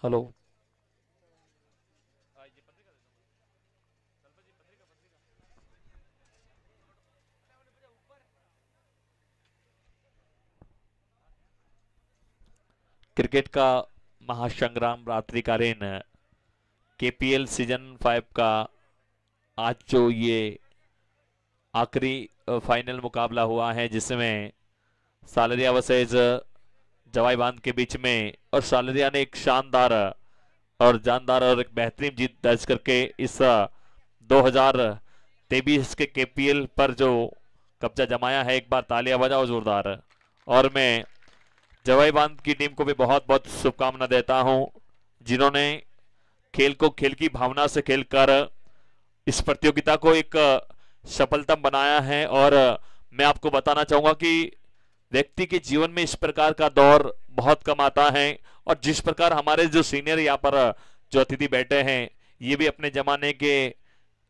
Hello. Cricket का महासंग्राम रात्रिकालीन KPL season 5 का आज जो ये आखिरी फाइनल मुकाबला हुआ है, जिसमें सालरिया वर्सेज जवाई बांध के बीच में, और सालरिया ने एक शानदार और जानदार और एक बेहतरीन जीत दर्ज करके इस 2023 के केपीएल पर जो कब्जा जमाया है। एक बार तालियां बजाओ जोरदार। और मैं जवाई बांध की टीम को भी बहुत बहुत शुभकामना देता हूं, जिन्होंने खेल को खेल की भावना से खेलकर इस प्रतियोगिता को एक सफलतम बनाया है। और मैं आपको बताना चाहूंगा कि व्यक्ति के जीवन में इस प्रकार का दौर बहुत कम आता है, और जिस प्रकार हमारे जो सीनियर यहाँ पर जो अतिथि बैठे हैं, ये भी अपने जमाने के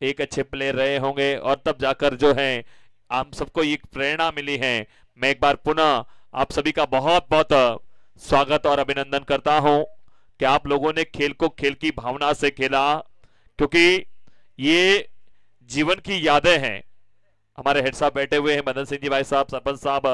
एक अच्छे प्लेयर रहे होंगे, और तब जाकर जो है हम सबको एक प्रेरणा मिली है। मैं एक बार पुनः आप सभी का बहुत बहुत स्वागत और अभिनंदन करता हूं कि आप लोगों ने खेल को खेल की भावना से खेला, क्योंकि ये जीवन की यादें हैं। हमारे हेड साहब बैठे हुए हैं, मदन सिंह जी भाई साहब, सरपंच साहब,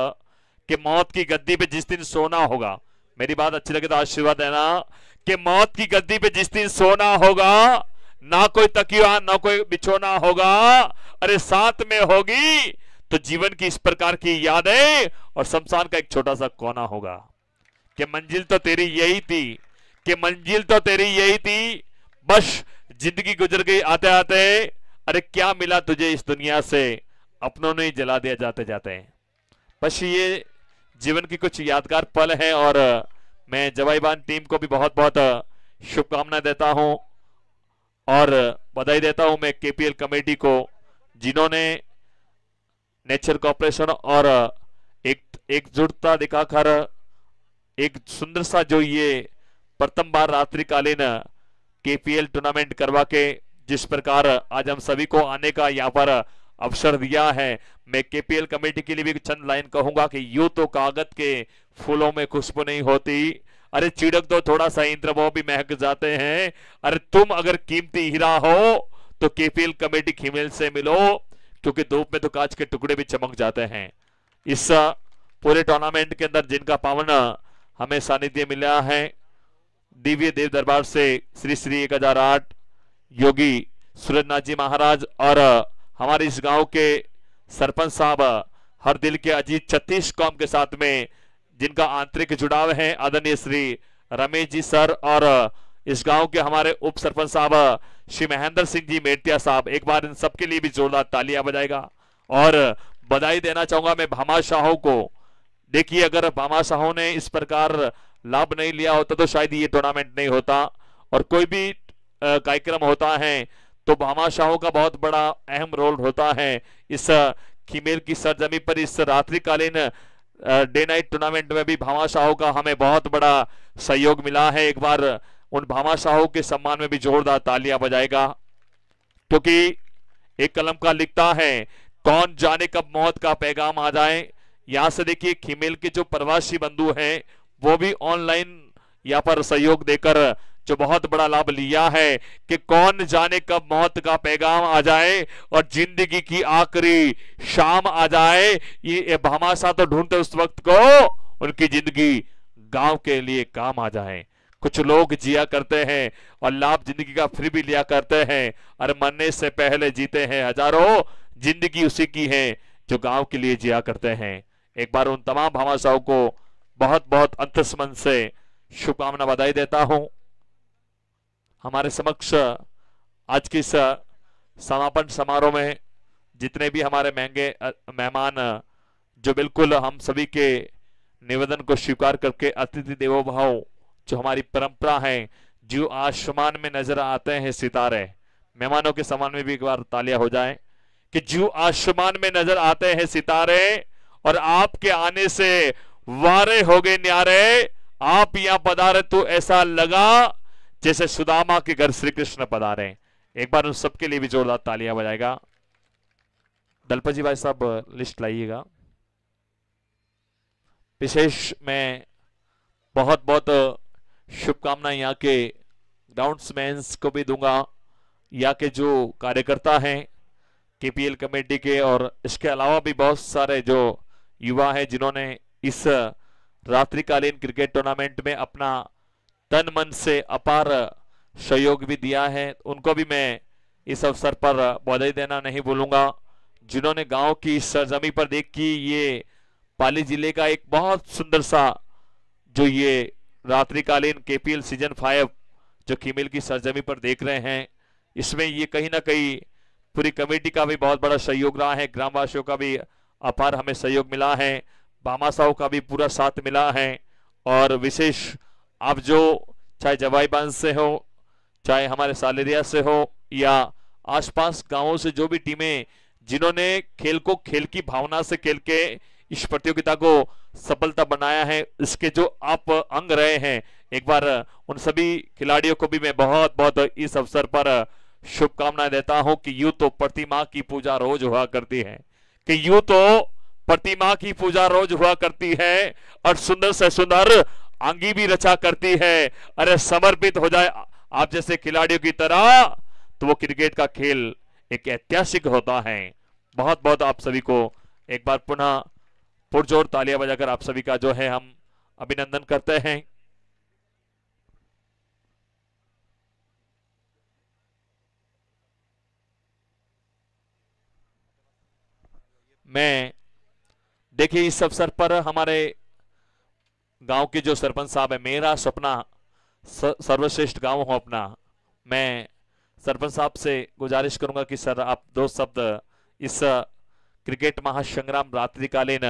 कि मौत की गद्दी पे जिस दिन सोना होगा, मेरी बात अच्छी लगे तो आशीर्वाद देना, कि मौत की गद्दी पे जिस दिन सोना होगा, ना कोई तकिया ना कोई बिछोना होगा, अरे साथ में होगी तो जीवन की इस प्रकार की यादें और शमशान का एक छोटा सा कोना होगा। कि मंजिल तो तेरी यही थी, कि मंजिल तो तेरी यही थी, बस जिंदगी गुजर गई आते आते, अरे क्या मिला तुझे इस दुनिया से, अपनों ने ही जला दिया जाते जाते। बस ये जीवन की कुछ यादगार पल हैं, और मैं जवाईबान टीम को भी बहुत बहुत शुभकामनाएं देता हूं और बधाई देता हूं मैं केपीएल कमेटी को, जिन्होंने नेचर कॉर्पोरेशन और एकजुटता दिखाकर एक सुंदर सा जो ये प्रथम बार रात्रिकालीन केपीएल टूर्नामेंट करवा के जिस प्रकार आज हम सभी को आने का यहाँ पर अवसर दिया है। मैं केपीएल कमेटी के लिए भी चंद लाइन कहूंगा कि यूं तो कागज के फूलों में खुशबू नहीं होती, अरे चिड़क दो थोड़ा सा इंद्र वो भी महक जाते हैं, अरे तुम अगर कीमती हीरा हो तो केपीएल कमेटी खीमेल से मिलो, क्योंकि धूप में तो कांच के टुकड़े भी चमक जाते हैं। इस पूरे टूर्नामेंट के अंदर जिनका पावन हमें सानिध्य मिला है, दिव्य देव दरबार से श्री श्री 1008 योगी सूरजनाथ जी महाराज, और हमारे इस गांव के सरपंच साहब हर दिल के अजीत 36 कौम के साथ में जिनका आंतरिक जुड़ाव है, आदरणीय श्री रमेश जी सर, और इस गांव के हमारे उप सरपंच साहब श्री महेंद्र सिंह जी मेटिया साहब, एक बार इन सबके लिए भी जोरदार तालियां बजाएगा। और बधाई देना चाहूंगा मैं भामा शाहों को। देखिए, अगर भामा शाहों ने इस प्रकार लाभ नहीं लिया होता तो शायद ये टूर्नामेंट नहीं होता, और कोई भी कार्यक्रम होता है तो भामा शाहों का बहुत बड़ा अहम रोल होता है। इस खीमेल की सरजमी पर इस रात्रिकालीन डे नाइट टूर्नामेंट में भी भामा शाहों का हमें बहुत बड़ा सहयोग मिला है। एक बार उन भामा शाहों के सम्मान में भी जोरदार तालियां बजाएगा, क्योंकि एक कलम का लिखता है, कौन जाने कब मौत का पैगाम आ जाए। यहां से देखिए खीमेल के जो प्रवासी बंधु हैं वो भी ऑनलाइन यहाँ पर सहयोग देकर जो बहुत बड़ा लाभ लिया है, कि कौन जाने कब मौत का पैगाम आ जाए और जिंदगी की आखिरी शाम आ जाए। ये भामाशाह तो ढूंढते उस वक्त को उनकी जिंदगी गांव के लिए काम आ जाए। कुछ लोग जिया करते हैं और लाभ जिंदगी का फिर भी लिया करते हैं, और मरने से पहले जीते हैं हजारों, जिंदगी उसी की है जो गांव के लिए जिया करते हैं। एक बार उन तमाम भामाशाहों को बहुत बहुत अंतस्मन से शुभकामना बधाई देता हूं। हमारे समक्ष आज के इस समापन समारोह में जितने भी हमारे महंगे मेहमान, जो बिल्कुल हम सभी के निवेदन को स्वीकार करके अतिथि देवो भव जो हमारी परंपरा है, जो आसमान में नजर आते हैं सितारे, मेहमानों के सम्मान में भी एक बार तालियां हो जाए, कि जो आसमान में नजर आते हैं सितारे और आपके आने से वारे हो गए न्यारे, आप यहां पधारे तो ऐसा लगा जैसे सुदामा के घर श्री कृष्ण पधारे। एक बार उन सबके लिए भी जोरदार तालियां बजाएगा। दलपत जी भाई साहब लिस्ट लाइएगा। विशेष में बहुत बहुत शुभकामनाएं यहाँ के ग्राउंड्समैन को भी दूंगा, यहाँ के जो कार्यकर्ता हैं केपीएल कमेटी के, और इसके अलावा भी बहुत सारे जो युवा हैं जिन्होंने इस रात्रिकालीन क्रिकेट टूर्नामेंट में अपना तन मन से अपार सहयोग भी दिया है। उनको भी मैं इस अवसर पर बधाई देना नहीं भूलूंगा, जिन्होंने गांव की सरजमी पर देख की ये पाली जिले का एक बहुत सुंदर सा जो ये रात्रिकालीन केपीएल सीजन 5 जो कीमेल की सरजमी पर देख रहे हैं, इसमें ये कहीं ना कहीं पूरी कमेटी का भी बहुत बड़ा सहयोग रहा है, ग्रामवासियों का भी अपार हमें सहयोग मिला है, भामाशाहों का भी पूरा साथ मिला है। और विशेष आप जो चाहे जवाई बांध से हो, चाहे हमारे सालेरिया से हो, या आसपास गांवों से जो भी टीमें जिन्होंने खेल को खेल की भावना से खेल के इस प्रतियोगिता को सफलता बनाया है, इसके जो आप अंग रहे हैं, एक बार उन सभी खिलाड़ियों को भी मैं बहुत बहुत इस अवसर पर शुभकामनाएं देता हूं कि यूं तो प्रतिमा की पूजा रोज हुआ करती है, कि यूं तो प्रतिमा की पूजा रोज हुआ करती है और सुंदर से सुंदर अंगी भी रचा करती है। अरे समर्पित हो जाए आप जैसे खिलाड़ियों की तरह तो वो क्रिकेट का खेल एक ऐतिहासिक होता है। बहुत बहुत आप सभी को एक बार पुनः पुरजोर तालियां बजाकर आप सभी का जो है हम अभिनंदन करते हैं। मैं देखिए इस अवसर पर हमारे गांव के जो सरपंच साहब है, मेरा सपना सर्वश्रेष्ठ गांव हो अपना, मैं सरपंच साहब से गुजारिश करूंगा कि सर आप दो शब्द इस क्रिकेट महासंग्राम रात्रिकालीन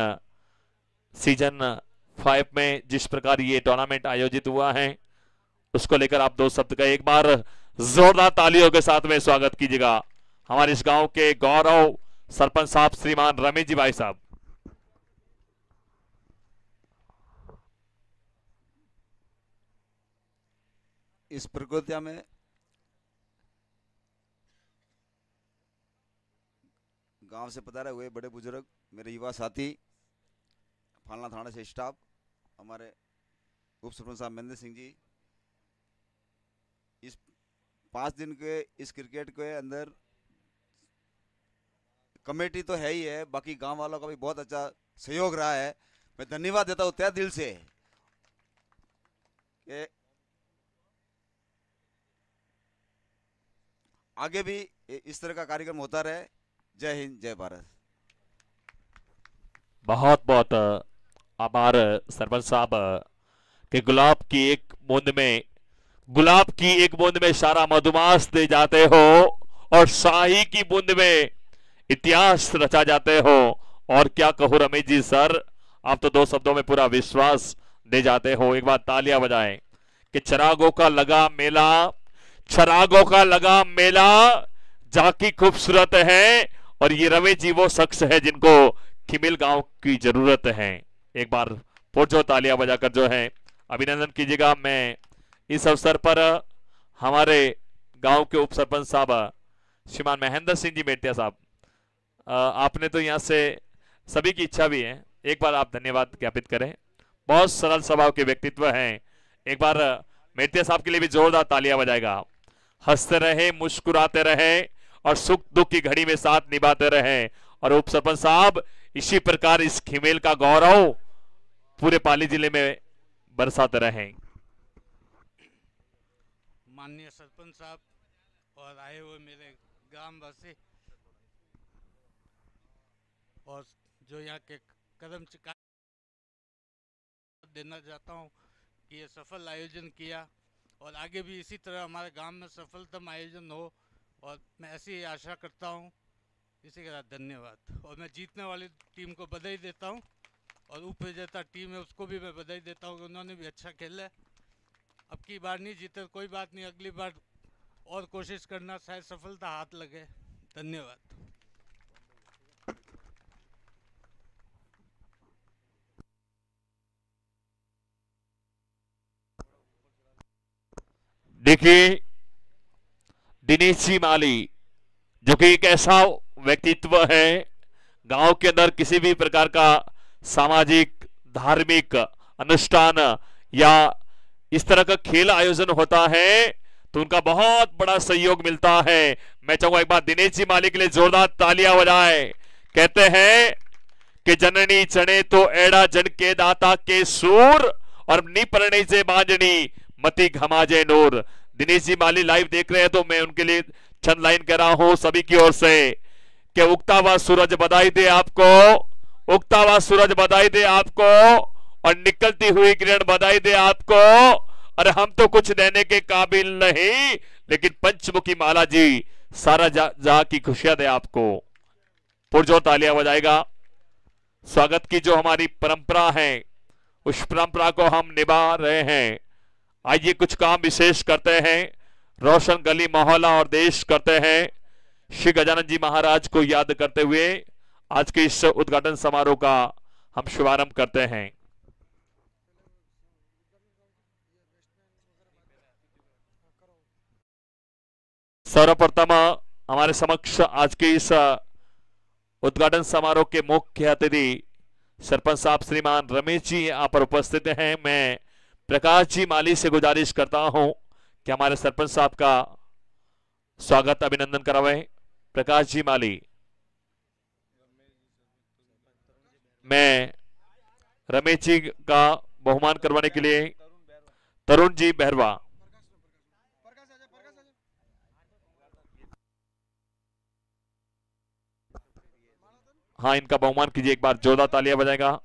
सीजन 5 में जिस प्रकार ये टूर्नामेंट आयोजित हुआ है उसको लेकर आप दो शब्द का एक बार जोरदार तालियों के साथ में स्वागत कीजिएगा हमारे इस गांव के गौरव सरपंच साहब श्रीमान रमेश जी भाई साहब। इस प्रतियोगिता में गांव से पधारे हुए बड़े बुजुर्ग, मेरे युवा साथी, फालना थाना से स्टाफ, हमारे उप सरपंच साहब महेंद्र सिंह जी, इस 5 दिन के इस क्रिकेट के अंदर कमेटी तो है ही है, बाकी गांव वालों का भी बहुत अच्छा सहयोग रहा है। मैं धन्यवाद देता हूँ तहे दिल से कि आगे भी इस तरह का कार्यक्रम होता रहे। जय हिंद, जय भारत। बहुत बहुत आभार सरपंच साहब के गुलाब की एक बूंद में सारा मधुमास दे जाते हो और शाही की बूंद में इतिहास रचा जाते हो। और क्या कहूं रमेश जी सर, आप तो 2 शब्दों में पूरा विश्वास दे जाते हो। एक बार तालियां बजाएं कि चिरागों का लगा मेला झांकी खूबसूरत है, और ये रमेश जी वो शख्स है जिनको खिमिल गांव की जरूरत है। एक बार पुरजोर तालियां बजाकर जो है अभिनंदन कीजिएगा। मैं इस अवसर पर हमारे गांव के उप सरपंच साहब श्रीमान महेंद्र सिंह जी मेटिया साहब, आपने तो यहाँ से सभी की इच्छा भी है, एक बार आप धन्यवाद ज्ञापित करें। बहुत सरल स्वभाव के व्यक्तित्व हैं। एक बार मेटिया साहब के लिए भी जोरदार तालियां बजाएगा। हंसते रहे, मुस्कुराते रहे और सुख दुख की घड़ी में साथ निभाते रहे। और उप सरपंच साहब इसी प्रकार इस खिमेल का गौरव पूरे पाली जिले में बरसाते रहे। माननीय सरपंच साहब और आए हुए मेरे ग्रामवासी और जो यहाँ के कदम चुका देना चाहता हूँ कि ये सफल आयोजन किया और आगे भी इसी तरह हमारे गांव में सफलतम आयोजन हो, और मैं ऐसी आशा करता हूँ। इसी के साथ धन्यवाद। और मैं जीतने वाली टीम को बधाई देता हूँ और उप विजेता टीम है उसको भी मैं बधाई देता हूँ कि उन्होंने भी अच्छा खेला है। अब की बार नहीं जीते कोई बात नहीं, अगली बार और कोशिश करना, शायद सफलता हाथ लगे। धन्यवाद। देखिए दिनेश जी माली जो कि एक ऐसा व्यक्तित्व है, गांव के अंदर किसी भी प्रकार का सामाजिक धार्मिक अनुष्ठान या इस तरह का खेल आयोजन होता है तो उनका बहुत बड़ा सहयोग मिलता है। मैं चाहूंगा एक बार दिनेश जी माली के लिए जोरदार तालियां बजाएं। कहते हैं कि जननी चने तो एड़ा जन के दाता के सूर और नी परणी से बांजनी मती घमाजे नूर। दिनेश जी माली लाइव देख रहे हैं तो मैं उनके लिए चंद लाइन कह रहा हूं सभी की ओर से कि उगता हुआ सूरज बधाई दे आपको, उगता हुआ सूरज बधाई दे आपको और निकलती हुई किरण बधाई दे आपको। अरे हम तो कुछ देने के काबिल नहीं, लेकिन पंचमुखी माला जी सारा जहां की खुशियां दे आपको। पुरजोर तालियां बजाएगा। स्वागत की जो हमारी परंपरा है उस परंपरा को हम निभा रहे हैं। आइए कुछ काम विशेष करते हैं, रोशन गली मोहल्ला और देश करते हैं। श्री गजानन जी महाराज को याद करते हुए आज के इस उद्घाटन समारोह का हम शुभारंभ करते हैं। सर्वप्रथम हमारे समक्ष आज के इस उद्घाटन समारोह के मुख्य अतिथि सरपंच साहब श्रीमान रमेश जी यहाँ पर उपस्थित हैं। मैं प्रकाश जी माली से गुजारिश करता हूं कि हमारे सरपंच साहब का स्वागत अभिनंदन करावें। प्रकाश जी माली। मैं रमेश जी का बहुमान करवाने के लिए तरुण जी बहरवा। हाँ, इनका बहुमान कीजिए, एक बार जोरदार तालियां बजाएगा।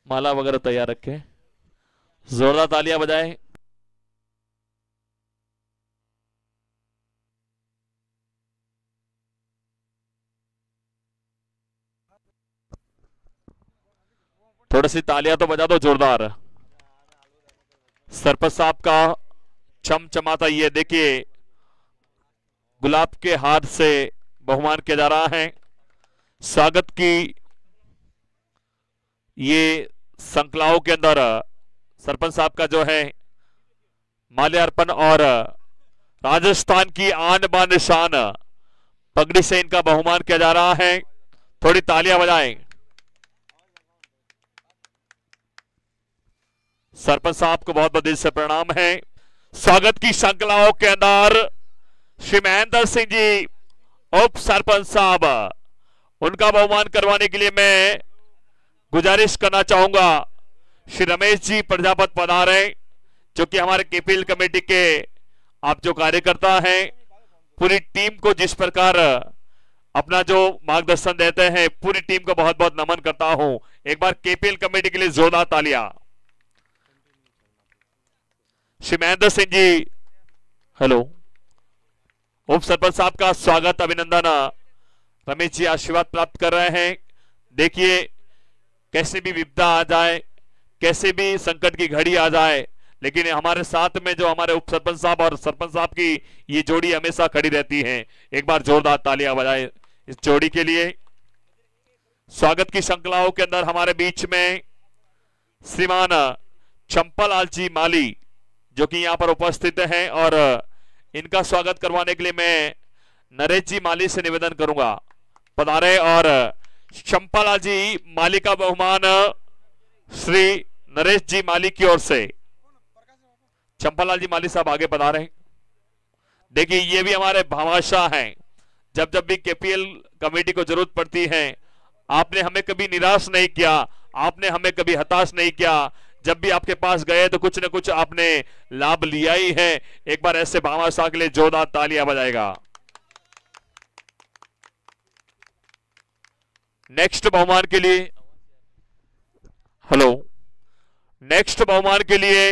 माला वगैरह तैयार रखें, जोरदार तालियां बजाएं। थोड़ी सी तालियां तो बजा दो जोरदार। सरपंच साहब का चमचमाता ये देखिए गुलाब के हाथ से बहुमान किया जा रहा है। स्वागत की ये संकलाओं के अंदर सरपंच साहब का जो है माल्यार्पण और राजस्थान की आन बान शान पगड़ी से इनका बहुमान किया जा रहा है। थोड़ी तालियां बजाएं। सरपंच साहब को बहुत बहुत दिल से प्रणाम है। स्वागत की श्रृंखलाओं के अंदर श्री महेंद्र सिंह जी उप सरपंच साहब, उनका बहुमान करवाने के लिए मैं गुजारिश करना चाहूंगा श्री रमेश जी प्रजापत पधारे, जो कि हमारे केपीएल कमेटी के आप जो कार्यकर्ता हैं। पूरी टीम को जिस प्रकार अपना जो मार्गदर्शन देते हैं, पूरी टीम को बहुत बहुत नमन करता हूं। एक बार केपीएल कमेटी के लिए जोरदार तालियां। श्री महेंद्र सिंह जी, हेलो। उप सरपंच साहब का स्वागत अभिनंदन। रमेश जी आशीर्वाद प्राप्त कर रहे हैं। देखिए कैसे भी विपदा आ जाए, कैसे भी संकट की घड़ी आ जाए, लेकिन हमारे साथ में जो हमारे उप सरपंच साहब और सरपंच साहब की ये जोड़ी हमेशा खड़ी रहती है। एक बार जोरदार तालियां बजाएं इस जोड़ी के लिए। स्वागत की श्रृंखलाओं के अंदर हमारे बीच में श्रीमान चंपालाल जी माली जो कि यहां पर उपस्थित हैं, और इनका स्वागत करवाने के लिए मैं नरेश जी माली से निवेदन करूंगा पधारे। और चंपालाल जी माली का बहुमान श्री नरेश जी माली की ओर से चंपालाल जी माली साहब आगे पधारे। देखिए ये भी हमारे भामाशाह हैं। जब जब भी केपीएल कमेटी को जरूरत पड़ती है, आपने हमें कभी निराश नहीं किया, आपने हमें कभी हताश नहीं किया। जब भी आपके पास गए तो कुछ न कुछ आपने लाभ लिया ही है। एक बार ऐसे भामाशाह के लिए जोरदार तालियां बजाएगा। नेक्स्ट बहुमान के लिए, हेलो, नेक्स्ट बहुमान के लिए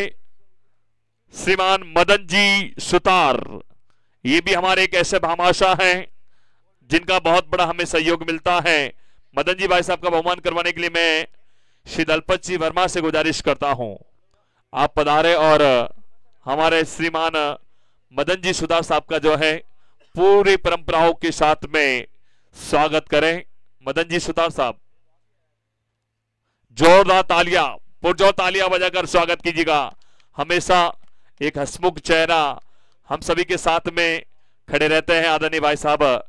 श्रीमान मदन जी सुतार, ये भी हमारे एक ऐसे भामाशाह हैं जिनका बहुत बड़ा हमें सहयोग मिलता है। मदन जी भाई साहब का बहुमान करवाने के लिए मैं श्री दलपत जी वर्मा से गुजारिश करता हूं, आप पधारे और हमारे श्रीमान मदन जी सुतार साहब का जो है पूरी परंपराओं के साथ में स्वागत करें। मदन जी सुतार साहब, जोरदार तालियां, पुरजोर तालियां बजाकर स्वागत कीजिएगा। हमेशा एक हंसमुख चेहरा हम सभी के साथ में खड़े रहते हैं। आदरणीय भाई साहब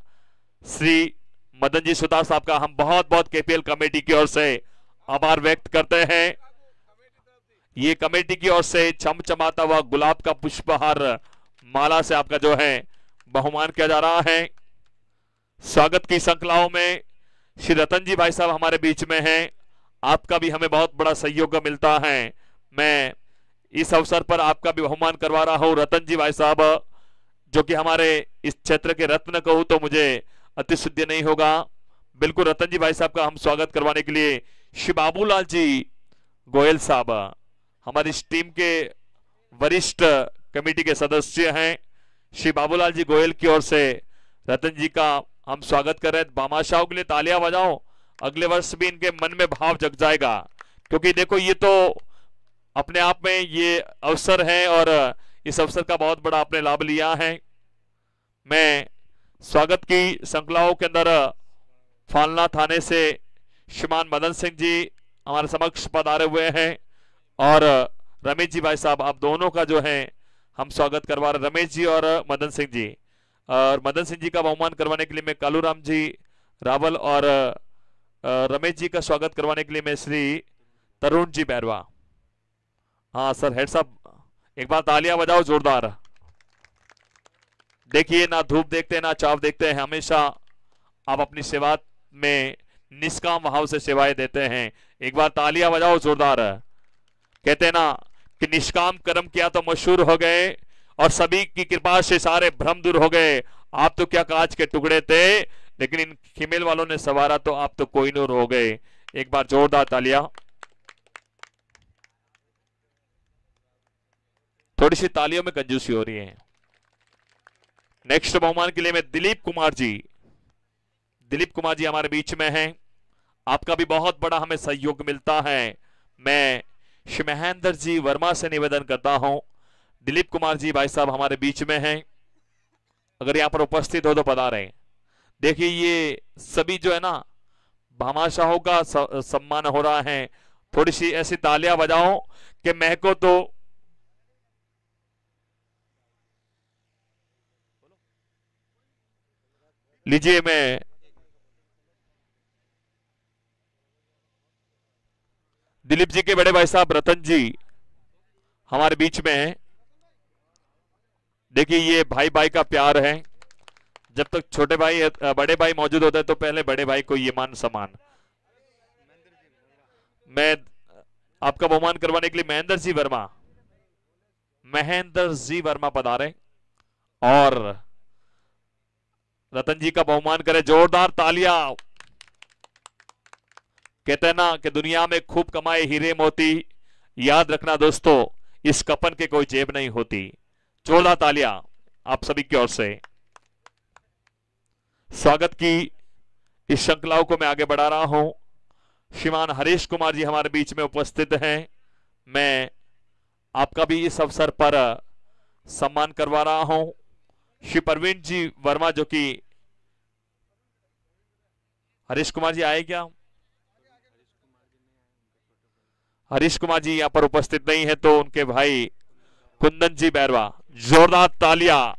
श्री मदन जी सुतार साहब का हम बहुत बहुत केपीएल कमेटी की ओर से आभार व्यक्त करते हैं। ये कमेटी की ओर से चमचमाता हुआ गुलाब का पुष्पहार माला से आपका जो है बहुमान किया जा रहा है। स्वागत की श्रृंखलाओं में श्री रतन जी भाई साहब हमारे बीच में हैं। आपका भी हमें बहुत बड़ा सहयोग मिलता है। मैं इस अवसर पर आपका भी बहुमान करवा रहा हूं। रतन जी भाई साहब जो कि हमारे इस क्षेत्र के रत्न कहूं तो मुझे अतिशुद्ध नहीं होगा। बिल्कुल रतन जी भाई साहब का हम स्वागत करवाने के लिए श्री बाबूलाल जी गोयल साहब हमारी इस टीम के वरिष्ठ कमेटी के सदस्य हैं। श्री बाबूलाल जी गोयल की ओर से रतन जी का हम स्वागत कर रहे हैं। भामाशाहों के लिए तालियां बजाओ। अगले वर्ष भी इनके मन में भाव जग जाएगा, क्योंकि देखो ये तो अपने आप में ये अवसर है और इस अवसर का बहुत बड़ा आपने लाभ लिया है। मैं स्वागत की श्रृंखलाओं के अंदर फालना थाने से श्रीमान मदन सिंह जी हमारे समक्ष पधारे हुए हैं और रमेश जी भाई साहब आप दोनों का जो है हम स्वागत करवा रहे, रमेश जी और मदन सिंह जी। और मदन सिंह जी का बहुमान करवाने के लिए मैं कालूराम जी रावल और रमेश जी का स्वागत करवाने के लिए मैं श्री तरुण जी बैरवा। हाँ सर हेड साहब एक बार तालियां बजाओ जोरदार। देखिए ना धूप देखते हैं ना चाव देखते हैं, हमेशा आप अपनी सेवा में निष्काम भाव से सेवाएं देते हैं। एक बार तालियां बजाओ जोरदार। कहते हैं ना कि निष्काम कर्म किया तो मशहूर हो गए और सभी की कृपा से सारे भ्रम दूर हो गए। आप तो क्या कांच के टुकड़े थे, लेकिन इन फीमेल वालों ने सवारा तो आप तो कोई नूर हो गए। एक बार जोरदार तालियां। थोड़ी सी तालियों में कंजूसी हो रही है। नेक्स्ट बहुमान के लिए मैं दिलीप कुमार जी हमारे बीच में हैं। आपका भी बहुत बड़ा हमें सहयोग मिलता है। मैं श्री महेंद्र जी वर्मा से निवेदन करता हूं, दिलीप कुमार जी भाई साहब हमारे बीच में हैं, अगर यहां पर उपस्थित हो तो पधारें। देखिए ये सभी जो है ना भामाशाहों का सम्मान हो रहा है। थोड़ी सी ऐसी तालियां बजाओ कि महको तो लीजिए। मैं दिलीप जी के बड़े भाई साहब रतन जी हमारे बीच में हैं। देखिए ये भाई भाई का प्यार है। जब तक छोटे भाई बड़े भाई मौजूद होते हैं तो पहले बड़े भाई को ये मान सम्मान। मैं आपका बहुमान करवाने के लिए महेंद्र जी वर्मा पधारे और रतन जी का बहुमान करें। जोरदार तालियां। कहते हैं ना कि दुनिया में खूब कमाए हीरे मोती, याद रखना दोस्तों इस कपन के कोई जेब नहीं होती। जोरदार तालियां आप सभी की ओर से। स्वागत की इस श्रृंखलाओं को मैं आगे बढ़ा रहा हूं। श्रीमान हरीश कुमार जी हमारे बीच में उपस्थित हैं। मैं आपका भी इस अवसर पर सम्मान करवा रहा हूं। श्री प्रवीण जी वर्मा जो कि हरीश कुमार जी आए क्या? हरीश कुमार जी यहां पर उपस्थित नहीं है तो उनके भाई कुंदन जी बैरवा। जोरदार तालियां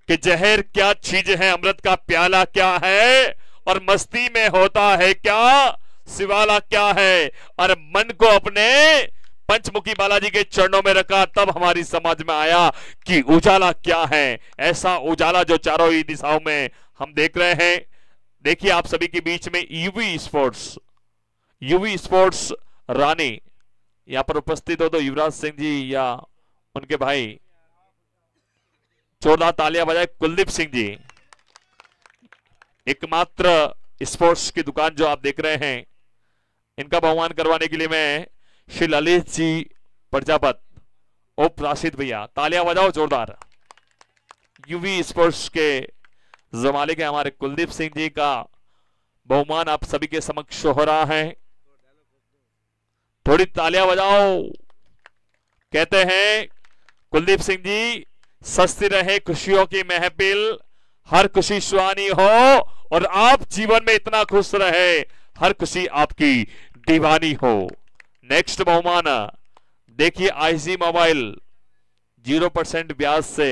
कि जहर क्या चीज है, अमृत का प्याला क्या है और मस्ती में होता है क्या, शिवाला क्या है। और मन को अपने पंचमुखी बालाजी के चरणों में रखा, तब हमारी समझ में आया कि उजाला क्या है। ऐसा उजाला जो चारों ही दिशाओं में हम देख रहे हैं। देखिए आप सभी के बीच में यूवी स्पोर्ट्स रानी यहां पर उपस्थित हो तो युवराज सिंह जी या उनके भाई। जोरदार तालियां बजाए कुलदीप सिंह जी। एकमात्र स्पोर्ट्स की दुकान जो आप देख रहे हैं, इनका बहुमान करवाने के लिए मैं श्री ललित जी प्रजापत ओप राशिद भैया, तालियां बजाओ जोरदार। यूवी स्पोर्ट्स के जो मालिक है हमारे कुलदीप सिंह जी का बहुमान आप सभी के समक्ष हो रहा है। थोड़ी तालियां बजाओ। कहते हैं कुलदीप सिंह जी सस्ती रहे खुशियों की महफिल, हर खुशी सुहानी हो और आप जीवन में इतना खुश रहे, हर खुशी आपकी दीवानी हो। नेक्स्ट बहुमान देखिए आईजी मोबाइल 0% ब्याज से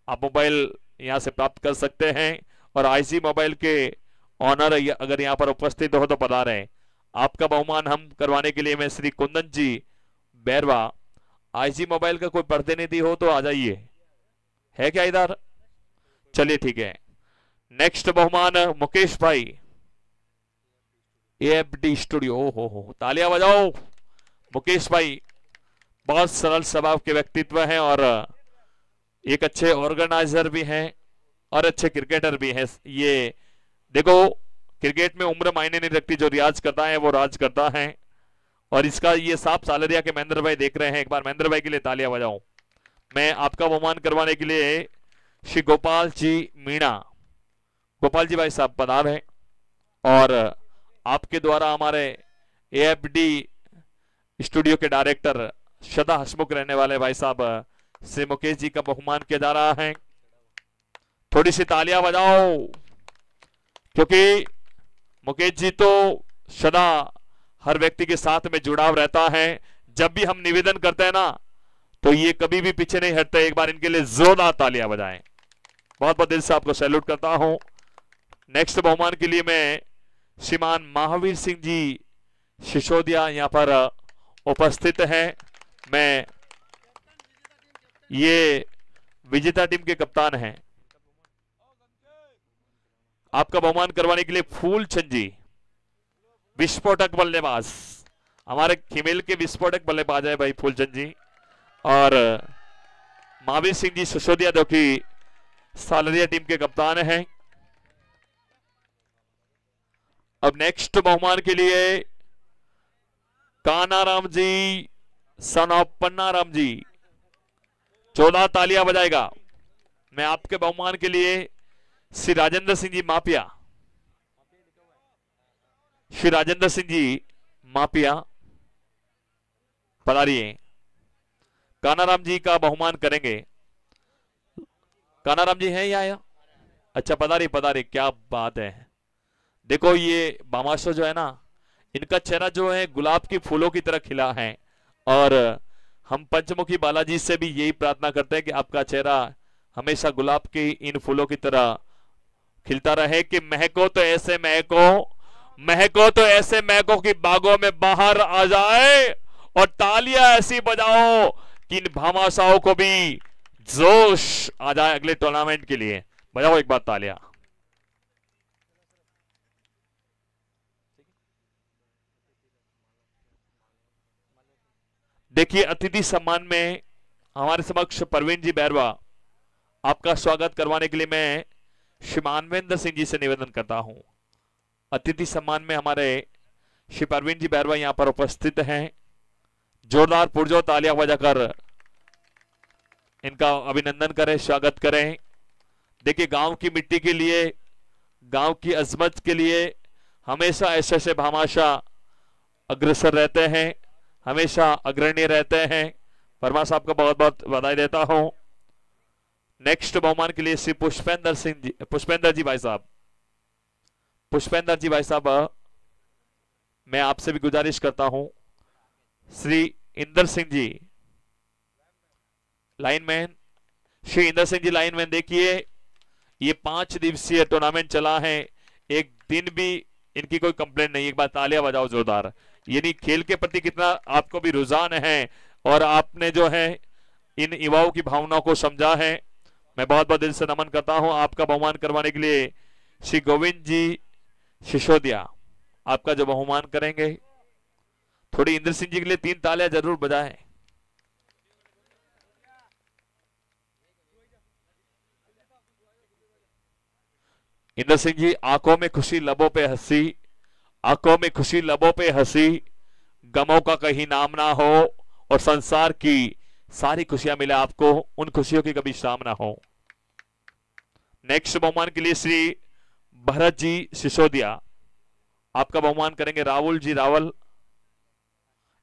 आप मोबाइल यहां से प्राप्त कर सकते हैं। और आईसी मोबाइल के ऑनर अगर यहां पर उपस्थित हो तो पधारें। आपका बहुमान हम करवाने के लिए मैं श्री कुंदन जी बैरवा, आईसी मोबाइल का कोई प्रतिनिधि हो तो आ जाइए। है क्या इधर? चलिए ठीक है। नेक्स्ट बहुमान मुकेश भाई, एएफडी स्टूडियो। हो तालियां बजाओ। मुकेश भाई बहुत सरल स्वभाव के व्यक्तित्व हैं और एक अच्छे ऑर्गेनाइजर भी हैं और अच्छे क्रिकेटर भी हैं। ये देखो, क्रिकेट में उम्र मायने नहीं रखती, जो रियाज करता है वो राज करता है। और इसका ये साफ सालरिया के महेंद्र भाई देख रहे हैं। एक बार महेंद्र भाई के लिए तालियां बजाओ। मैं आपका बहुमान करवाने के लिए श्री गोपाल जी मीणा, गोपाल जी भाई साहब पधार हैं और आपके द्वारा हमारे एएफडी स्टूडियो के डायरेक्टर सदा हसमुख रहने वाले भाई साहब श्री मुकेश जी का बहुमान किया जा रहा है। थोड़ी सी तालियां बजाओ, क्योंकि मुकेश जी तो सदा हर व्यक्ति के साथ में जुड़ाव रहता है। जब भी हम निवेदन करते हैं ना तो ये कभी भी पीछे नहीं हटते। एक बार इनके लिए जोरदार तालियां बजाएं। बहुत बहुत दिल से आपको सैल्यूट करता हूं। नेक्स्ट बहुमान के लिए मैं श्रीमान महावीर सिंह जी सिसोदिया यहां पर उपस्थित हैं। मैं ये विजेता टीम के कप्तान हैं। आपका बहुमान करवाने के लिए फूलचंद जी, विस्फोटक बल्लेबाज, हमारे खेमेल के विस्फोटक बल्लेबाज है भाई फूलचंद जी। और महावीर सिंह जी सिसोदिया जो कि सालरिया टीम के कप्तान हैं। अब नेक्स्ट बहुमान के लिए कानाराम जी सन ऑफ पन्नाराम जी 14 तालियां बजाएगा। मैं आपके बहुमान के लिए श्री राजेंद्र सिंह जी मापिया, श्री राजेंद्र सिंह जी मापिया पधारिए। कानाराम जी का बहुमान करेंगे। कानाराम जी हैं या? अच्छा पधारिए पधारिए, क्या बात है। देखो ये भामाशाह जो है ना, इनका चेहरा जो है गुलाब की फूलों की तरह खिला है। और हम पंचमुखी बालाजी से भी यही प्रार्थना करते हैं कि आपका चेहरा हमेशा गुलाब की इन फूलों की तरह खिलता रहे। कि महको तो ऐसे महको, महको तो ऐसे महको कि बागों में बाहर आ जाए। और तालियां ऐसी बजाओ कि इन भामाशाहों को भी जोश आ जाए अगले टूर्नामेंट के लिए। बजाओ एक बार तालियां। देखिए अतिथि सम्मान में हमारे समक्ष प्रवीण जी बैरवा, आपका स्वागत करवाने के लिए मैं श्री मानवेंद्र सिंह जी से निवेदन करता हूं। अतिथि सम्मान में हमारे श्री प्रवीण जी बैरवा यहां पर उपस्थित हैं। जोरदार पुरजोर तालियां बजाकर इनका अभिनंदन करें, स्वागत करें। देखिए गांव की मिट्टी के लिए, गांव की अजमत के लिए हमेशा ऐसे ऐसे भामाशाह अग्रसर रहते हैं, हमेशा अग्रणी रहते हैं। वर्मा साहब को बहुत बहुत बधाई देता हूं। नेक्स्ट बहुमान के लिए श्री पुष्पेंद्र सिंह जी, पुष्पेंद्र जी भाई साहब, पुष्पेंद्र जी भाई साहब, मैं आपसे भी गुजारिश करता हूं। श्री इंदर सिंह जी लाइनमैन, श्री इंदर सिंह जी लाइनमैन, देखिए ये 5 दिवसीय टूर्नामेंट चला है, एक दिन भी इनकी कोई कंप्लेंट नहीं। एक बार तालियां बजाओ जोरदार। यानी खेल के प्रति कितना आपको भी रुझान है और आपने जो है इन युवाओं की भावनाओं को समझा है। मैं बहुत बहुत दिल से नमन करता हूं। आपका बहुमान करवाने के लिए श्री गोविंद जी सिसोदिया, आपका जो बहुमान करेंगे। थोड़ी इंद्र सिंह जी के लिए 3 तालियां जरूर बजाएं। इंद्र सिंह जी, आंखों में खुशी लबों पे हंसी, आंखों में खुशी लबों पे हंसी, गमों का कहीं नाम ना हो और संसार की सारी खुशियां मिले आपको, उन खुशियों की कभी शाम ना हो। नेक्स्ट बहुमान के लिए श्री भरत जी सिसोदिया, आपका बहुमान करेंगे राहुल जी रावल।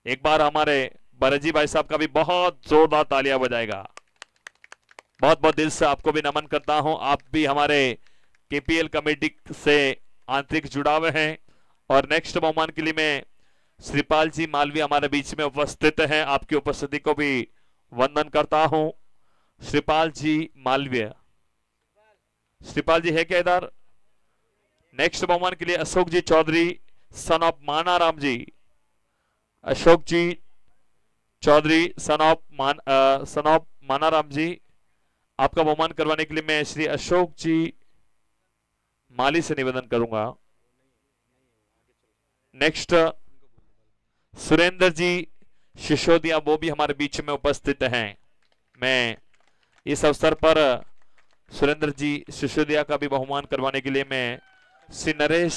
एक बार हमारे भरत जी भाई साहब का भी बहुत जोरदार तालियां बजाएगा। बहुत बहुत दिल से आपको भी नमन करता हूं। आप भी हमारे केपीएल कमेटी से आंतरिक जुड़ाव हैं। और नेक्स्ट बहुमान के लिए मैं श्रीपाल जी मालवी हमारे बीच में उपस्थित हैं, आपकी उपस्थिति को भी वंदन करता हूं। श्रीपाल जी मालवीय। श्रीपाल जी है क्या इधर? नेक्स्ट बहुमान के लिए Ashok ji Chaudhary son of Manaram ji. Ashok ji Chaudhary son of Manaram ji, आपका बहुमान करवाने के लिए मैं श्री अशोक जी माली से निवेदन करूंगा। नेक्स्ट सुरेंद्र जी सिसोदिया, वो भी हमारे बीच में उपस्थित हैं। मैं इस अवसर पर सुरेंद्र जी सिसोदिया का भी बहुमान करवाने के लिए मैं श्री नरेश,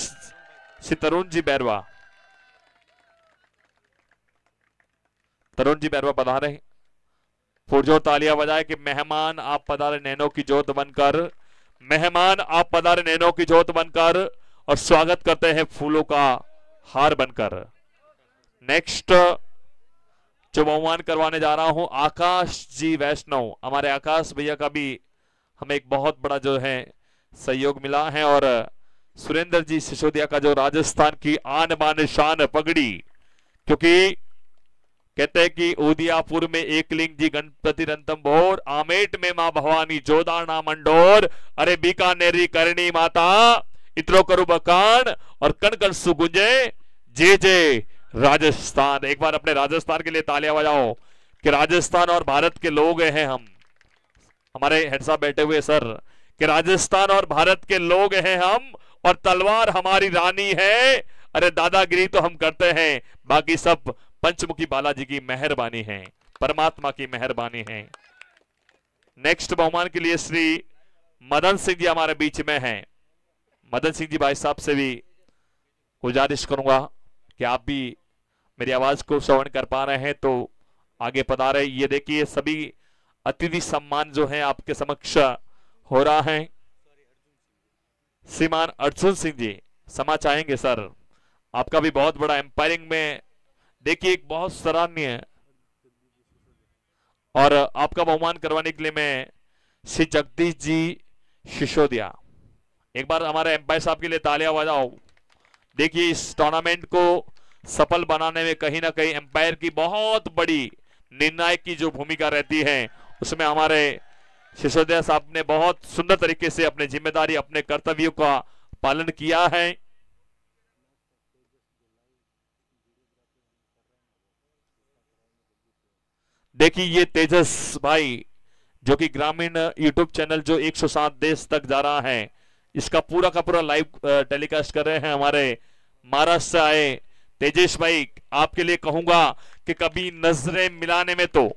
श्री तरुण जी बैरवा, तरुण जी बैरवा पधारे, पुरजोर तालियां बजाए कि मेहमान आप पधारे नैनो की जोत बनकर, मेहमान आप पधारे नैनो की जोत बनकर, और स्वागत करते हैं फूलों का हार बनकर। नेक्स्ट जो बहुमान करवाने जा रहा हूं, आकाश जी वैष्णव, हमारे आकाश भैया का भी हमें एक बहुत बड़ा जो है सहयोग मिला है, और सुरेंद्र जी सिसोदिया का जो राजस्थान की आन बान शान पगड़ी, क्योंकि कहते हैं कि उदियापुर में एकलिंग जी गणपति रंतम भोर, आमेट में मां भवानी जोदाना मंडोर, अरे बीकानेरी करणी माता इतरो करू बकान, और कण कण सुगुंजे जे जे राजस्थान। एक बार अपने राजस्थान के लिए तालियां बजाओ कि राजस्थान और भारत के लोग हैं हम, हमारे हेड साहब बैठे हुए सर, कि राजस्थान और भारत के लोग हैं हम, और तलवार हमारी रानी है, अरे दादागिरी तो हम करते हैं, बाकी सब पंचमुखी बालाजी की मेहरबानी है, परमात्मा की मेहरबानी है। नेक्स्ट बहुमान के लिए श्री मदन सिंह जी हमारे बीच में हैं। मदन सिंह जी भाई साहब से भी गुजारिश करूंगा कि आप भी मेरी आवाज को श्रवण कर पा रहे हैं तो आगे पधारे। ये देखिए सभी अतिथि सम्मान जो है आपके समक्ष हो रहा है। श्रीमान अर्जुन सिंह जी क्षमा चाहेंगे सर, आपका भी बहुत बड़ा एम्पायरिंग में देखिए एक बहुत सराहनीय, और आपका बहुमान करवाने के लिए मैं श्री जगदीश जी सिसोदिया, एक बार हमारे एम्पायर साहब के लिए तालियां बजाओ। देखिए इस टूर्नामेंट को सफल बनाने में कहीं ना कहीं एम्पायर की बहुत बड़ी निर्णायक की जो भूमिका रहती है, उसमें हमारे सिसोदिया साहब ने बहुत सुंदर तरीके से अपनी जिम्मेदारी, अपने कर्तव्यों का पालन किया है। देखिए ये तेजस भाई जो कि ग्रामीण यूट्यूब चैनल जो 107 देश तक जा रहा है, इसका पूरा का पूरा लाइव टेलीकास्ट कर रहे हैं हमारे महाराष्ट्र से आए तेजेश भाई। आपके लिए कहूंगा कि कभी नजरें मिलाने में तो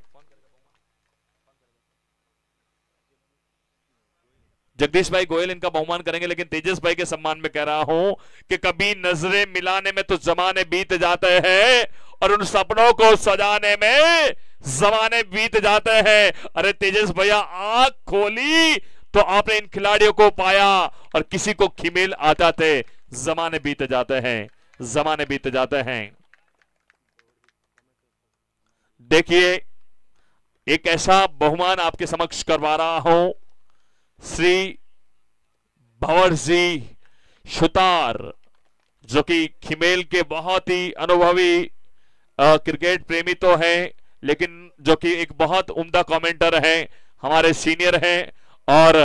जगदीश भाई गोयल इनका बहुमान करेंगे, लेकिन तेजस भाई के सम्मान में कह रहा हूं कि कभी नजरें मिलाने में तो जमाने बीत जाते हैं, और उन सपनों को सजाने में जमाने बीत जाते हैं। अरे तेजस भैया आंख खोली तो आपने इन खिलाड़ियों को पाया, और किसी को खिमेल आता थे, जमाने बीत जाते हैं, जमाने बीत जाते हैं। देखिए एक ऐसा बहुमान आपके समक्ष करवा रहा हूं, श्री भंवर जी सुतार, जो कि खिमेल के बहुत ही अनुभवी क्रिकेट प्रेमी तो हैं, लेकिन जो कि एक बहुत उम्दा कमेंटर है, हमारे सीनियर हैं, और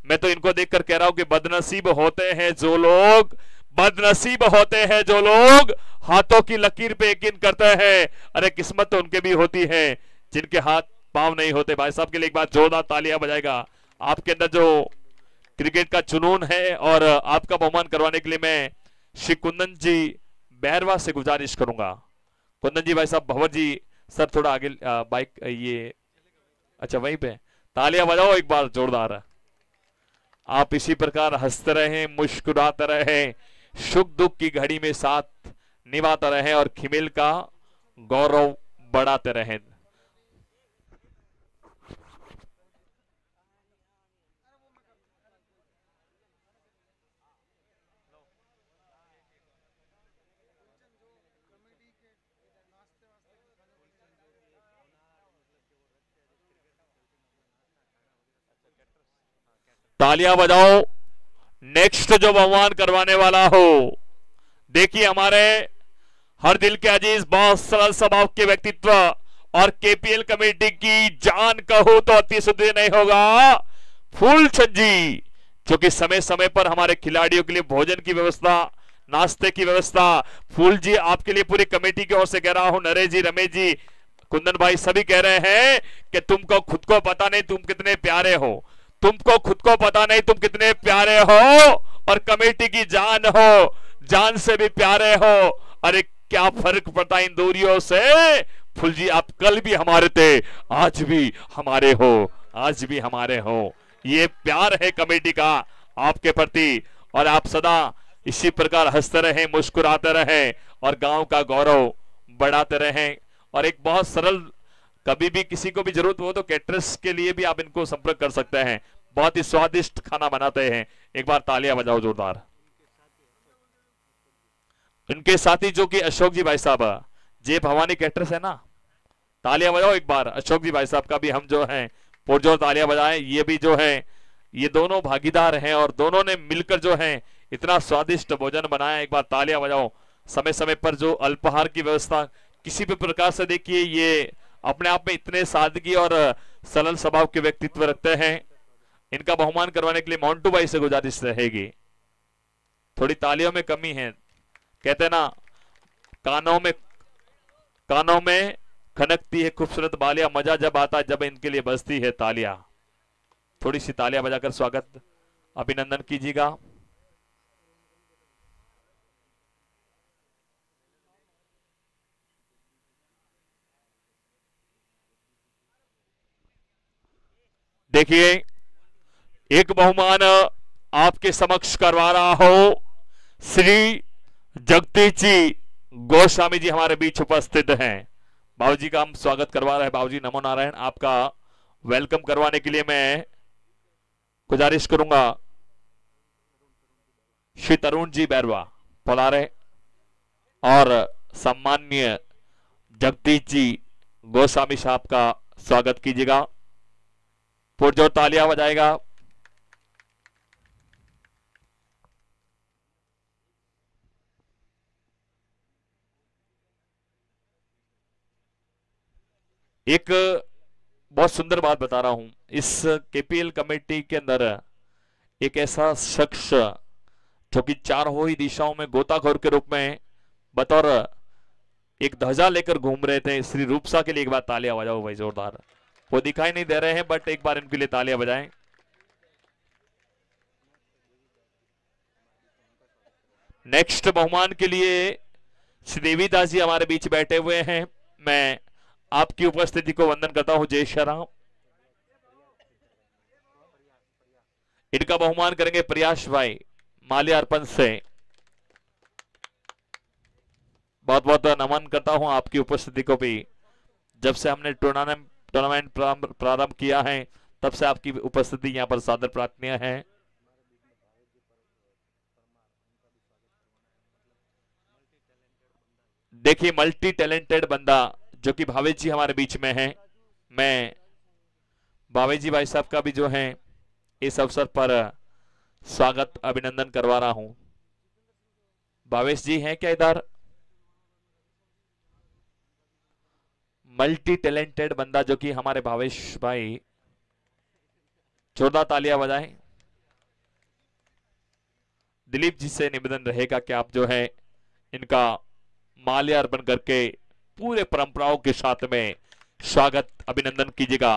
मैं तो इनको देखकर कह रहा हूं कि बदनसीब होते हैं जो लोग, बदनसीब होते हैं जो लोग हाथों की लकीर पे यकीन करते हैं। अरे किस्मत तो उनके भी होती है जिनके हाथ पांव नहीं होते। भाई साहब के लिए एक बार जोरदार तालियां बजाएगा। आपके अंदर जो क्रिकेट का जुनून है, और आपका बहुमान करवाने के लिए मैं श्री कुंदन जी बैरवा से गुजारिश करूंगा। कुंदन जी भाई साहब, भंवर जी सर थोड़ा आगे बाइक ये अच्छा वहीं पे तालियां बजाओ एक बार जोरदार। आप इसी प्रकार हंसते रहे, मुस्कुराते रहे, सुख दुख की घड़ी में साथ निभाते रहे, और खिमेल का गौरव बढ़ाते रहे। तालियां बजाओ। नेक्स्ट जो बहुमान करवाने वाला हो, देखिए हमारे हर दिल के अजीज, बहुत सरल स्वभाव के व्यक्तित्व, और केपीएल कमेटी की जान कहूं तो अतिशुद्धि नहीं होगा फूलचंद जी, जो कि समय समय पर हमारे खिलाड़ियों के लिए भोजन की व्यवस्था, नाश्ते की व्यवस्था। फूल जी आपके लिए पूरी कमेटी की ओर से कह रहा हूं, नरेश जी, रमेश जी, कुंदन भाई सभी कह रहे हैं कि तुमको खुद को पता नहीं तुम कितने प्यारे हो, तुमको खुद को पता नहीं तुम कितने प्यारे हो और कमेटी की जान हो, जान से भी प्यारे हो। अरे क्या फर्क पड़ता इन दूरियों से। फूल जी आप कल भी हमारे थे, आज भी हमारे हो, आज भी हमारे हो। ये प्यार है कमेटी का आपके प्रति और आप सदा इसी प्रकार हंसते रहें, मुस्कुराते रहें और गांव का गौरव बढ़ाते रहें। और एक बहुत सरल, कभी भी किसी को भी जरूरत हो तो कैटरर्स के लिए भी आप इनको संपर्क कर सकते हैं, बहुत ही स्वादिष्ट खाना बनाते हैं। एक बार तालियां बजाओ जोरदार। इनके साथी जो कि अशोक जी भाई साहब, जे भवानी कैटरर्स है ना, तालियां बजाओ एक बार। अशोक जी भाई साहब का भी हम जो है पुरजोर तालियां बजाएं। ये भी जो है, ये दोनों भागीदार हैं और दोनों ने मिलकर जो है इतना स्वादिष्ट भोजन बनाया। एक बार तालियां बजाओ। समय समय पर जो अल्पाहार की व्यवस्था किसी भी प्रकार से, देखिए ये अपने आप में इतने सादगी और सरल स्वभाव के व्यक्तित्व रखते हैं। इनका बहुमान करवाने के लिए मोंटू भाई से गुजारिश रहेगी। थोड़ी तालियों में कमी है, कहते ना कानों में खनकती है खूबसूरत बालियां, मजा जब आता है जब इनके लिए बजती है तालियां। थोड़ी सी तालियां बजाकर स्वागत अभिनंदन कीजिएगा। देखिए एक बहुमान आपके समक्ष करवा रहा हो, श्री जगदीश जी गोस्वामी जी हमारे बीच उपस्थित हैं। बाबूजी का हम स्वागत करवा रहे हैं। बाबूजी नमो नारायण, आपका वेलकम करवाने के लिए मैं गुजारिश करूंगा श्री तरुण जी बैरवा पधारे और सम्माननीय जगदीश जी गोस्वामी साहब का स्वागत कीजिएगा। पुरजोर तालियां बजाएगा। एक बहुत सुंदर बात बता रहा हूं, इस केपीएल कमेटी के अंदर एक ऐसा शख्स जो कि चारों ही दिशाओं में गोताखोर के रूप में बतौर एक ध्वजा लेकर घूम रहे थे, श्री रूपसा के लिए एक बार तालियां बजाओ भाई जोरदार। वो दिखाई नहीं दे रहे हैं बट एक बार इनके लिए तालियां बजाएं। नेक्स्ट बहुमान के लिए श्री देवीदास जी हमारे बीच बैठे हुए हैं। मैं आपकी उपस्थिति को वंदन करता हूं। जय श्री राम। इनका बहुमान करेंगे प्रयास भाई माल्यार्पण से। बहुत बहुत नमन करता हूं आपकी उपस्थिति को भी। जब से हमने टूर्नामेंट प्रारंभ किया है तब से आपकी उपस्थिति यहां पर सादर प्रार्थनीय है। देखिए मल्टी टैलेंटेड बंदा जो कि भावेश जी हमारे बीच में हैं। मैं भावेश जी भाई साहब का भी जो है इस अवसर पर स्वागत अभिनंदन करवा रहा हूं। भावेश जी हैं क्या इधर? मल्टी टैलेंटेड बंदा जो कि हमारे भावेश भाई, जोरदार तालियां बजाएं। दिलीप जी से निवेदन रहेगा कि आप जो है इनका माल्यार्पण करके पूरे परंपराओं के साथ में स्वागत अभिनंदन कीजिएगा।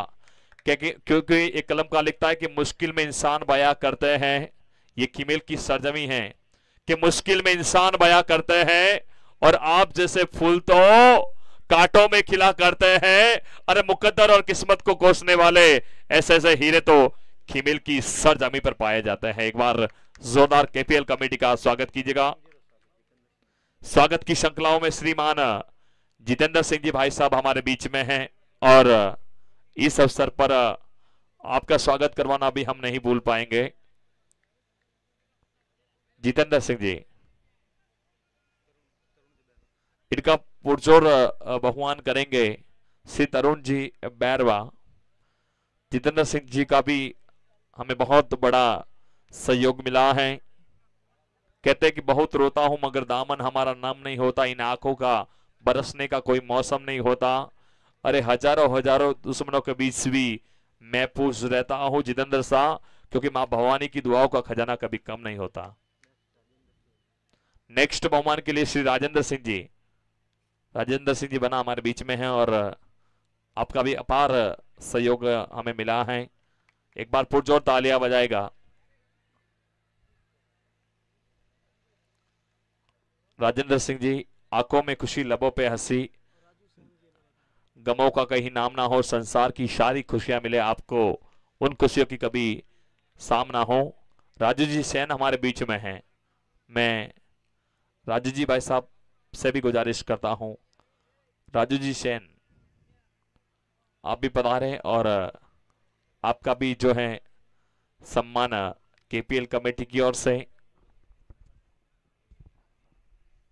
क्योंकि एक कलम का लिखता है कि मुश्किल में इंसान बया करते हैं, ये कीमेल की सरजमी है कि मुश्किल में इंसान बया करते हैं और आप जैसे फूल तो कांटों में खिला करते हैं। अरे मुकद्दर और किस्मत को कोसने वाले ऐसे ऐसे हीरे तो कीमेल की सरजमी पर पाए जाते हैं। एक बार जोरदार केपीएल कमेटी का स्वागत कीजिएगा। स्वागत की श्रृंखलाओं में श्रीमान जितेंद्र सिंह जी भाई साहब हमारे बीच में हैं और इस अवसर पर आपका स्वागत करवाना भी हम नहीं भूल पाएंगे। जितेंद्र सिंह जी, इनका पुरजोर बहुमान करेंगे श्री तरुण जी बैरवा। जितेंद्र सिंह जी का भी हमें बहुत बड़ा सहयोग मिला है। कहते कि बहुत रोता हूं मगर दामन हमारा नाम नहीं होता, इन आंखों का बरसने का कोई मौसम नहीं होता। अरे हजारों हजारों दुश्मनों के बीच भी मैं पूछ रहता हूं जितेंद्र शाह, क्योंकि मां भवानी की दुआओं का खजाना कभी कम नहीं होता। नेक्स्ट बहुमान के लिए श्री राजेंद्र सिंह जी, राजेंद्र सिंह जी बना हमारे बीच में हैं और आपका भी अपार सहयोग हमें मिला है। एक बार पुरजोर तालियां बजाएगा राजेंद्र सिंह जी। आंखों में खुशी, लबों पे हंसी, गमों का कहीं नाम ना हो, संसार की सारी खुशियां मिले आपको, उन खुशियों की कभी सामना हो। राजू जी सेन हमारे बीच में हैं। मैं राजू जी भाई साहब से भी गुजारिश करता हूं, राजू जी सेन आप भी पधारें और आपका भी जो है सम्मान केपीएल कमेटी की ओर से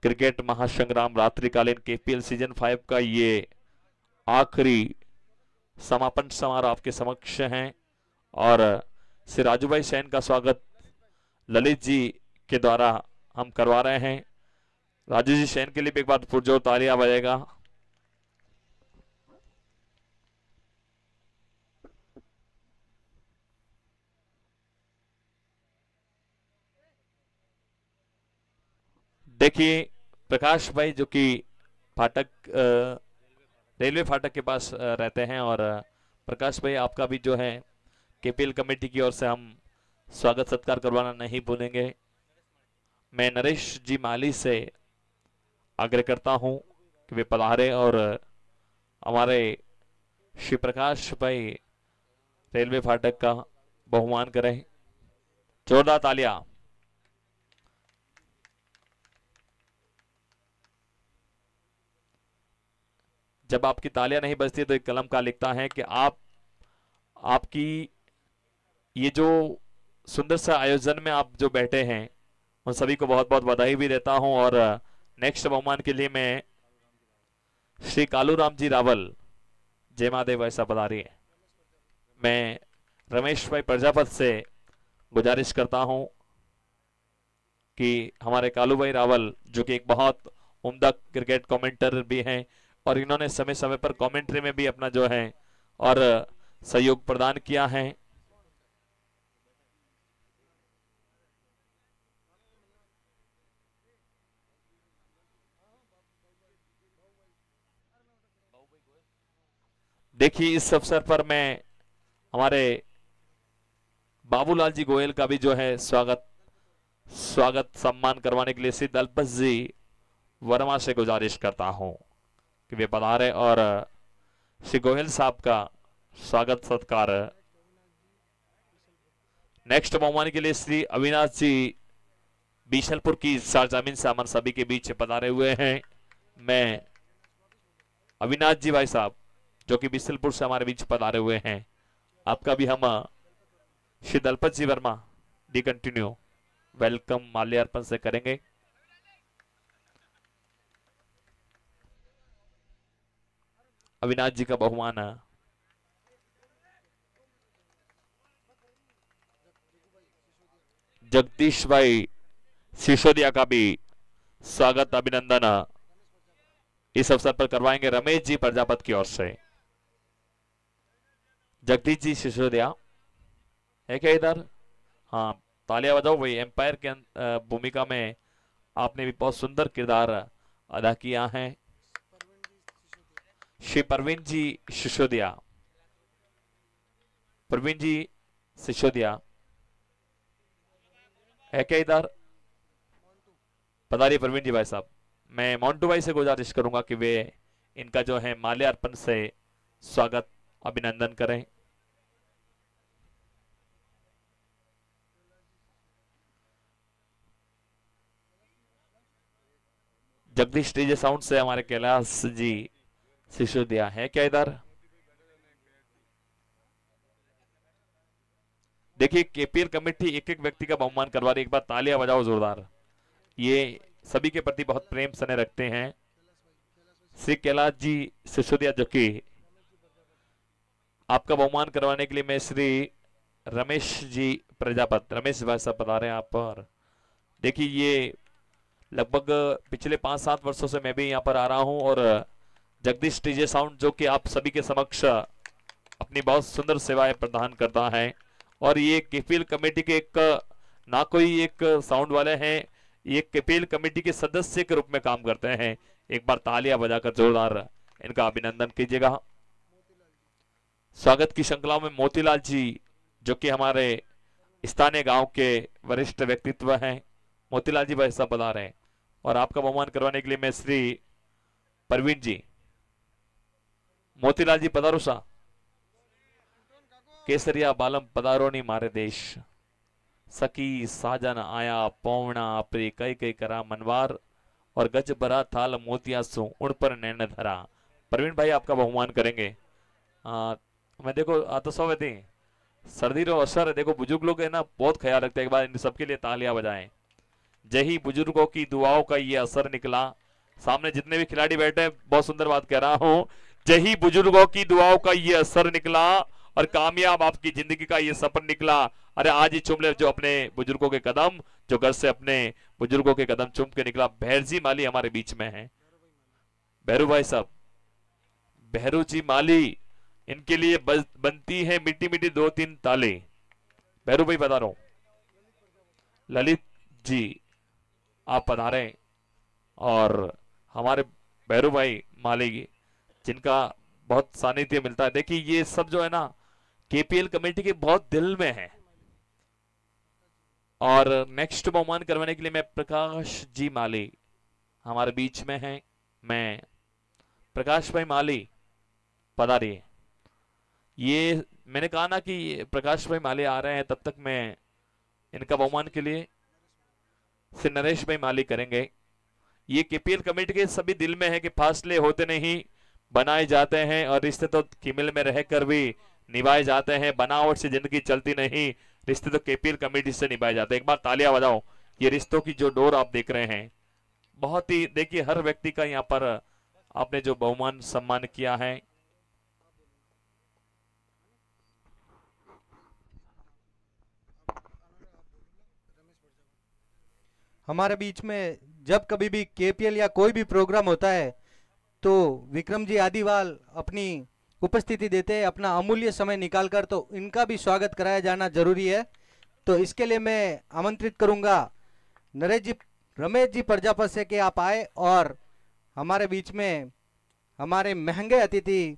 क्रिकेट महासंग्राम रात्रिकालीन केपीएल सीजन 5 का ये आखिरी समापन समारोह आपके समक्ष है और श्री राजू भाई सेन का स्वागत ललित जी के द्वारा हम करवा रहे हैं। राजू जी सेन के लिए भी एक बार पुरजोर तालियां बजाएगा। देखिए प्रकाश भाई जो कि फाटक रेलवे फाटक के पास रहते हैं और प्रकाश भाई आपका भी जो है केपीएल कमेटी की ओर से हम स्वागत सत्कार करवाना नहीं भूलेंगे। मैं नरेश जी माली से आग्रह करता हूं कि वे पधारे और हमारे श्री प्रकाश भाई रेलवे फाटक का बहुमान करें। जोरदार तालियां। जब आपकी तालियां नहीं बजती तो एक कलम का लिखता है कि आपकी ये जो सुंदर सा आयोजन में आप जो बैठे हैं उन सभी को बहुत बहुत बधाई भी देता हूं। और नेक्स्ट बहुमान के लिए मैं श्री कालूराम जी रावल, जय महादेव ऐसा बता रही है, मैं रमेश भाई प्रजापत से गुजारिश करता हूं कि हमारे कालू भाई रावल जो कि एक बहुत उम्दा क्रिकेट कमेंटर भी हैं और इन्होंने समय समय पर कमेंट्री में भी अपना जो है और सहयोग प्रदान किया है। देखिए इस अवसर पर मैं हमारे बाबूलाल जी गोयल का भी जो है स्वागत सम्मान करवाने के लिए श्री दलपत जी वर्मा से गुजारिश करता हूं कि वे पधारे और श्री गोयल साहब का स्वागत सत्कार। नेक्स्ट बहुमान के लिए श्री अविनाश जी बीशलपुर की सरजमीन से अमन सभी के बीच पधारे हुए हैं। मैं अविनाश जी भाई साहब जो कि बीशलपुर से हमारे बीच पधारे हुए हैं, आपका भी हम श्री दलपत जी वर्मा डी कंटिन्यू वेलकम माल्यार्पण से करेंगे। अविनाश जी का बहुमान जगदीश भाई सिसोदिया का भी स्वागत अभिनंदन इस अवसर पर करवाएंगे रमेश जी प्रजापत की ओर से। जगदीश जी सिसोदिया है क्या इधर? हाँ तालियां बजाओ भाई। एम्पायर के भूमिका में आपने भी बहुत सुंदर किरदार अदा किया है। श्री प्रवीण जी सिसोदिया, प्रवीण जी सिसोदिया है क्या इधर? पधारिए प्रवीण जी भाई साहब। मैं मोन्टू भाई से गुजारिश करूंगा कि वे इनका जो है माल्यार्पण से स्वागत अभिनंदन करें। जगदीश डीजे साउंड से हमारे कैलाश जी सिसोदिया है क्या इधर? देखिए केपीएल कमेटी एक एक व्यक्ति का बहुमान करवा रही है। एक बार तालियां बजाओ जोरदार। ये सभी के प्रति बहुत प्रेम स्नेह रखते हैं। श्री कैलाश जी सिसोदिया जो कि आपका बहुमान करवाने के लिए मैं श्री रमेश जी प्रजापत, रमेश भाई साहब बता रहे हैं आप पर। देखिए ये लगभग पिछले 5-7 वर्षों से मैं भी यहाँ पर आ रहा हूं और जगदीश डीजे साउंड जो कि आप सभी के समक्ष अपनी बहुत सुंदर सेवाएं प्रदान करता है। और ये केपीएल कमेटी के एक ना कोई एक साउंड वाले हैं, ये केपीएल कमेटी के सदस्य के रूप में काम करते हैं। एक बार तालियां बजाकर जोरदार इनका अभिनंदन कीजिएगा। स्वागत की श्रृंखला में मोतीलाल जी जो कि हमारे स्थानीय गांव के वरिष्ठ व्यक्तित्व हैं, मोतीलाल जी भाई साहब बता रहे हैं। और आपका बहुमान करवाने के लिए मैं श्री परवीन जी, मोतीलाल जी पधारो सा। केसरिया बालम पधारो नी मारे देश, सखी साजन आया पौवना अपरे कई कई करा मनवार, और गज भरा थाल मोतिया सु उन पर नैन धरा। परवीन भाई आपका बहुमान करेंगे। मैं देखो तो सौ थी सर्दी रो असर है, देखो बुजुर्ग लोग है ना बहुत ख्याल रखते हैं। एक बार इन सबके लिए तालियां बजाएं। जय ही बुजुर्गों की दुआओं का ये असर निकला। सामने जितने भी खिलाड़ी बैठे हैं बहुत सुंदर बात कह रहा हूं, जय ही बुजुर्गों की दुआओं का ये असर निकला और कामयाब आपकी जिंदगी का ये सफर निकला। अरे आज ही चूम ले जो अपने बुजुर्गों के कदम, जो घर से अपने बुजुर्गों के कदम चूम के निकला। भैरजी माली हमारे बीच में है, भैरू भाई साहब, भैरू जी माली, इनके लिए बनती है मीठी मीठी दो तीन ताले। भैरू भाई बता रहा हूं, ललित जी आप पधारे। और हमारे भैरू भाई माली जिनका बहुत सानिध्य मिलता है। देखिए ये सब जो है ना केपीएल कमेटी के बहुत दिल में है। और नेक्स्ट बहुमान करवाने के लिए मैं प्रकाश जी माली हमारे बीच में हैं। मैं प्रकाश भाई माली पधारिए। ये मैंने कहा ना कि प्रकाश भाई माली आ रहे हैं, तब तक मैं इनका बहुमान के लिए श्री नरेश भाई माली करेंगे। ये केपीएल कमेटी के सभी दिल में है कि फासले होते नहीं बनाए जाते हैं, और रिश्ते तो कीमिल में रहकर भी निभाए जाते हैं। बनावट से जिंदगी चलती नहीं, रिश्ते तो केपीएल कमेटी से निभाए जाते हैं। एक बार तालियां बजाओ। ये रिश्तों की जो डोर आप देख रहे हैं, बहुत ही देखिए हर व्यक्ति का यहाँ पर आपने जो बहुमान सम्मान किया है। हमारे बीच में जब कभी भी केपीएल या कोई भी प्रोग्राम होता है तो विक्रम जी आदिवाल अपनी उपस्थिति देते हैं अपना अमूल्य समय निकालकर, तो इनका भी स्वागत कराया जाना जरूरी है। तो इसके लिए मैं आमंत्रित करूंगा रमेश जी प्रजापत से कि आप आए और हमारे बीच में हमारे महंगे अतिथि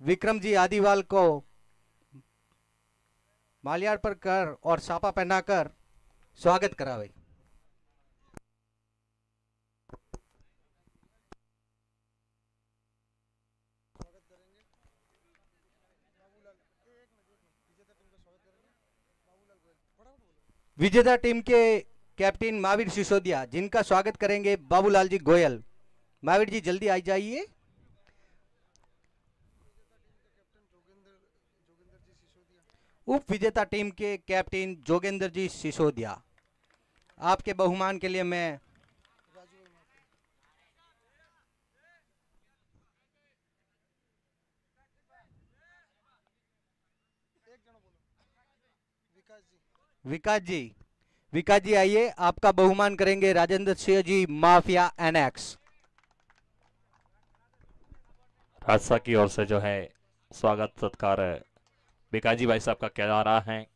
विक्रम जी आदिवाल को माल्यार्पण कर और सापा पहनाकर स्वागत करावे। विजेता टीम के कैप्टन महावीर सिसोदिया, जिनका स्वागत करेंगे बाबूलाल जी गोयल। महावीर जी जल्दी आ जाइए। उप विजेता टीम के कैप्टन जोगेंद्र जी सिसोदिया, आपके बहुमान के लिए मैं विकास जी आइए, आपका बहुमान करेंगे राजेंद्र सिंह जी माफिया एनएक्स। राजसा की ओर से जो है स्वागत सत्कार विकास जी भाई साहब का किया जा रहा है।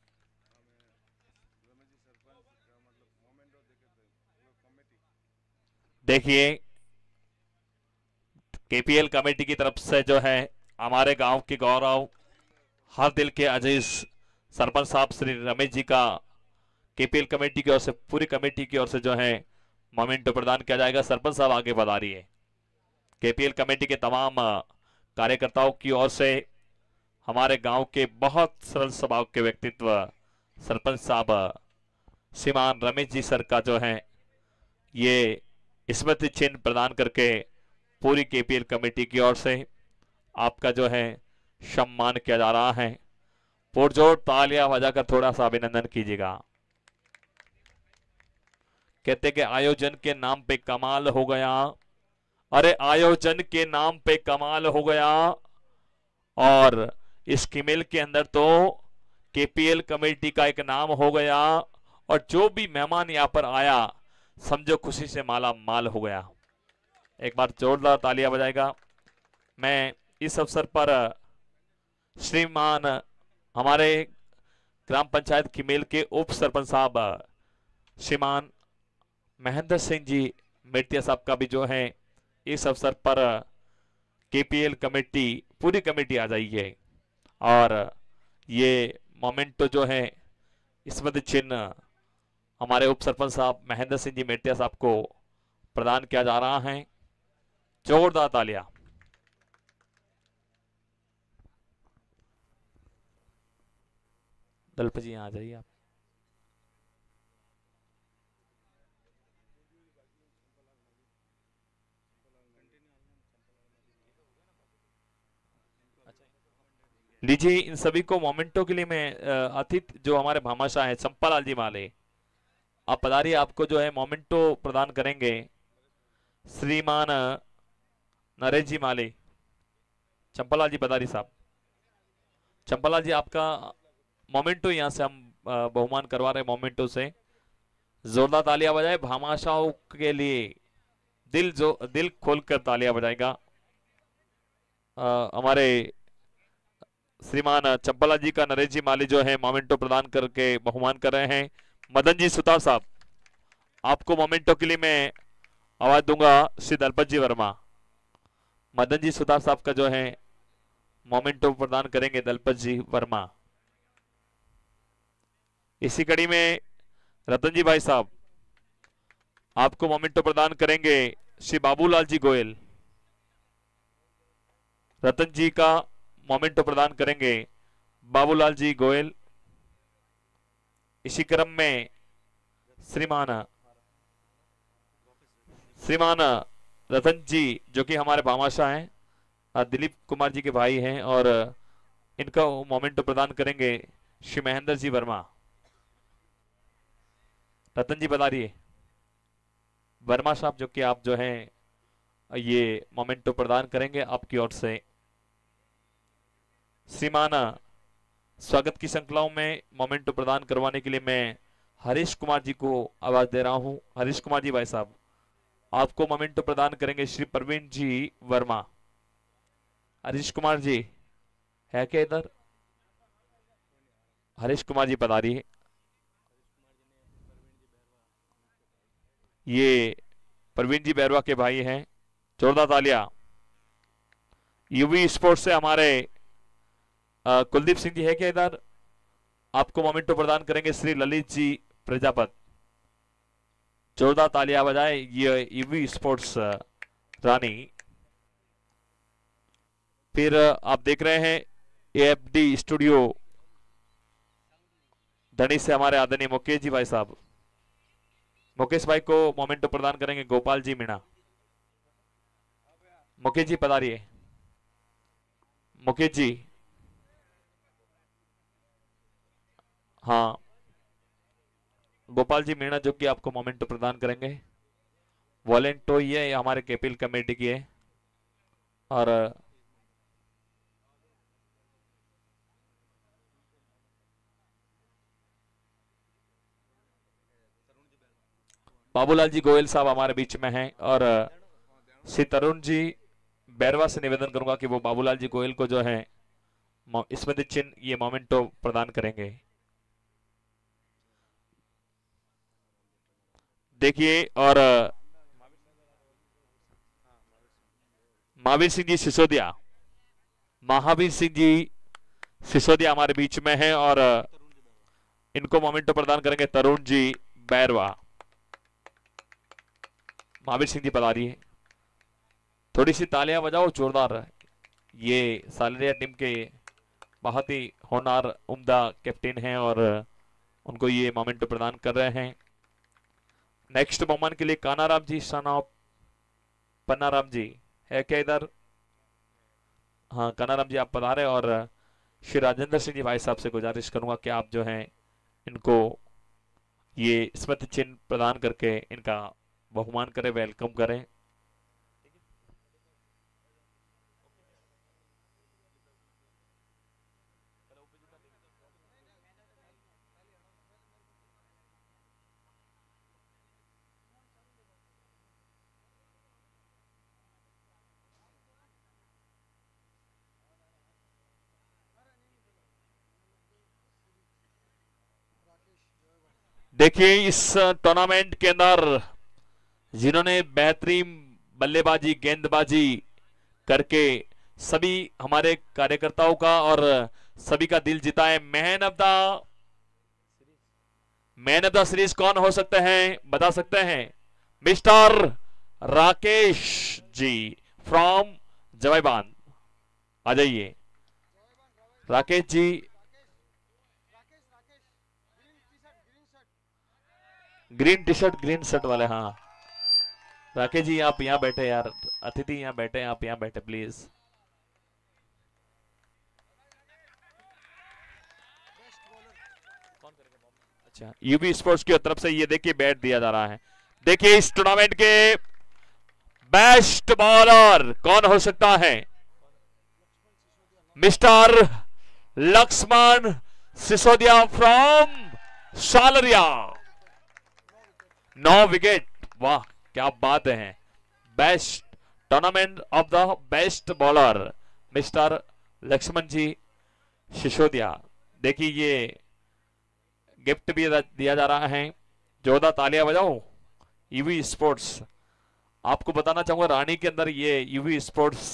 देखिए केपीएल कमेटी की तरफ से जो है हमारे गांव के गौरव, हर दिल के अजीज सरपंच साहब श्री रमेश जी का केपीएल कमेटी की ओर से, पूरी कमेटी की ओर से जो है मोमेंटो प्रदान किया जाएगा। सरपंच साहब आगे बढ़ा रही है। केपीएल कमेटी के तमाम कार्यकर्ताओं की ओर से हमारे गांव के बहुत सरल स्वभाव के व्यक्तित्व सरपंच साहब श्रीमान रमेश जी सर का जो है ये स्मृति चिन्ह प्रदान करके पूरी केपीएल कमेटी की ओर से आपका जो है सम्मान किया जा रहा है। पुरजोर तालियां बजाकर थोड़ा सा अभिनंदन कीजिएगा। कहते कि आयोजन के नाम पे कमाल हो गया। अरे आयोजन के नाम पे कमाल हो गया। और इस कीमिल के अंदर तो केपीएल कमेटी का एक नाम हो गया, और जो भी मेहमान यहां पर आया समझो खुशी से माला माल हो गया। एक बार जोरदार तालियां बजाएगा। मैं इस अवसर पर श्रीमान हमारे ग्राम पंचायत कीमेल के उप सरपंच साहब श्रीमान महेंद्र सिंह जी मेटिया साहब का भी जो है इस अवसर पर केपीएल कमेटी पूरी कमेटी आ जाइए और ये मोमेंटो जो है स्मृति चिन्ह हमारे उप सरपंच साहब महेंद्र सिंह जी मेटिया साहब को प्रदान किया जा रहा है। जोरदार तालियां। दलपत जी आ जाइए आप। लीजिए इन सभी को मोमेंटो के लिए मैं अतिथि जो हमारे भामाशाह है चंपालाल जी माले, आप पधारिए। आपको जो है मोमेंटो प्रदान करेंगे श्रीमान नरेश जी माले। चंपालाल जी पधारी साहब। चंपालाल जी आपका मोमेंटो यहां से हम बहुमान करवा रहे हैं मोमेंटो से। जोरदार तालियां बजाए भामाशाह के लिए। दिल खोलकर तालियां बजाएगा हमारे श्रीमान चंपाला जी का नरेश जी माली जो है मोमेंटो प्रदान करके बहुमान कर रहे हैं। मदन जी सुतार साहब, आपको मोमेंटो के लिए मैं आवाज दूंगा श्री दलपत जी वर्मा। मदन जी सुतार साहब का जो है मोमेंटो प्रदान करेंगे दलपत जी वर्मा। इसी कड़ी में रतन जी भाई साहब, आपको मोमेंटो प्रदान करेंगे श्री बाबूलाल जी गोयल। रतन जी का मोमेंटो प्रदान करेंगे बाबूलाल जी गोयल। इसी क्रम में श्रीमान रतन जी जो कि हमारे भामाशाह हैं दिलीप कुमार जी के भाई हैं और इनका मोमेंटो प्रदान करेंगे श्री महेंद्र जी वर्मा। रतन जी बता रही वर्मा साहब जो कि आप जो हैं ये मोमेंटो प्रदान करेंगे आपकी ओर से। श्रीमान स्वागत की श्रृंखलाओं में मोमेंटो प्रदान करवाने के लिए मैं हरीश कुमार जी को आवाज दे रहा हूं। हरीश कुमार जी भाई साहब, आपको मोमेंटो प्रदान करेंगे श्री प्रवीण जी वर्मा। हरीश कुमार जी है क्या इधर? हरीश कुमार जी पधारिए। ये प्रवीण जी बैरवा के भाई हैं। जोरदार तालियां। यूवी स्पोर्ट्स से हमारे कुलदीप सिंह जी है क्या इधर? आपको मोमेंटो प्रदान करेंगे श्री ललित जी प्रजापत। जोरदार तालियां बजाए ये यूवी स्पोर्ट्स रानी। फिर आप देख रहे हैं एएफडी स्टूडियो धनी से हमारे आदरणीय मुकेश जी भाई साहब। मुकेश भाई को मोमेंटो प्रदान करेंगे गोपाल जी मीणा। मुकेश जी पधारिए। मुकेश जी, हाँ गोपाल जी मीणा जो कि आपको मोमेंटो प्रदान करेंगे। वॉलेंटो ये हमारे केपीएल कमेटी की है और बाबूलाल जी गोयल साहब हमारे बीच में हैं और श्री तरुण जी बैरवा से निवेदन करूंगा कि वो बाबूलाल जी गोयल को जो है स्मृति चिन्ह ये मोमेंटो प्रदान करेंगे। देखिए और महावीर सिंह जी सिसोदिया, महावीर सिंह जी सिसोदिया हमारे बीच में है और इनको मोमेंटो प्रदान करेंगे तरुण जी बैरवा। महावीर सिंह जी पधारी है। थोड़ी सी तालियां बजाओ जोरदार। ये सालरिया टीम के बहुत ही होनहार उम्दा कैप्टन हैं और उनको ये मोमेंटो प्रदान कर रहे हैं। नेक्स्ट बहुमान के लिए कानाराम जी सना पन्नाराम जी है क्या इधर? हाँ कानाराम जी आप पधारे और श्री राजेंद्र सिंह जी भाई साहब से गुजारिश करूंगा कि आप जो हैं इनको ये स्मृति चिन्ह प्रदान करके इनका बहुमान करें, वेलकम करें। देखिए इस टूर्नामेंट के अंदर जिन्होंने बेहतरीन बल्लेबाजी गेंदबाजी करके सभी हमारे कार्यकर्ताओं का और सभी का दिल जीता है, मैन ऑफ द सीरीज कौन हो सकते हैं बता सकते हैं? मिस्टर राकेश जी फ्रॉम जवाईबांध, आ जाइए Rakesh ji. Green T-shirt green shirt वाले, हाँ राकेश जी आप यहाँ बैठे यार, अतिथि यहाँ बैठे, आप यहाँ बैठे प्लीज। अच्छा यूबी स्पोर्ट्स की तरफ से ये देखिए बैट दिया जा रहा है। देखिए इस टूर्नामेंट के बेस्ट बॉलर कौन हो सकता है? Mister Laxman Sisodiya from Salariya, 9 wicket, वाह क्या बात है। Best tournament of the best bowler mister Laxman ji Sisodiya. देखिए ये गिफ्ट भी दिया जा रहा है, जोरदार तालियां बजाओ यूवी स्पोर्ट्स। आपको बताना चाहूंगा रानी के अंदर ये यूवी स्पोर्ट्स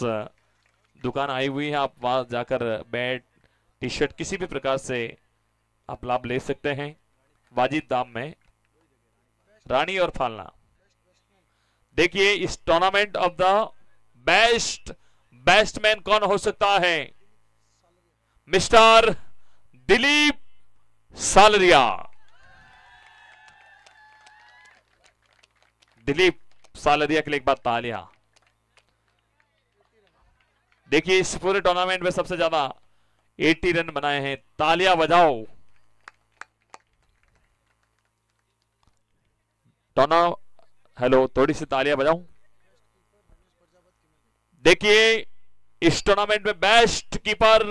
दुकान आई हुई है, आप वहां जाकर बैट टी शर्ट किसी भी प्रकार से आप लाभ ले सकते हैं वाजिब दाम में, रानी और फालना। देखिए इस tournament of the best batsman कौन हो सकता है? मिस्टर दिलीप सालरिया। दिलीप सालरिया के लिए एक बार तालियां। देखिए इस पूरे टूर्नामेंट में सबसे ज्यादा 80 रन बनाए हैं, तालियां बजाओ। हेलो थोड़ी सी तालियां बजाओ। देखिए इस टूर्नामेंट में बेस्ट कीपर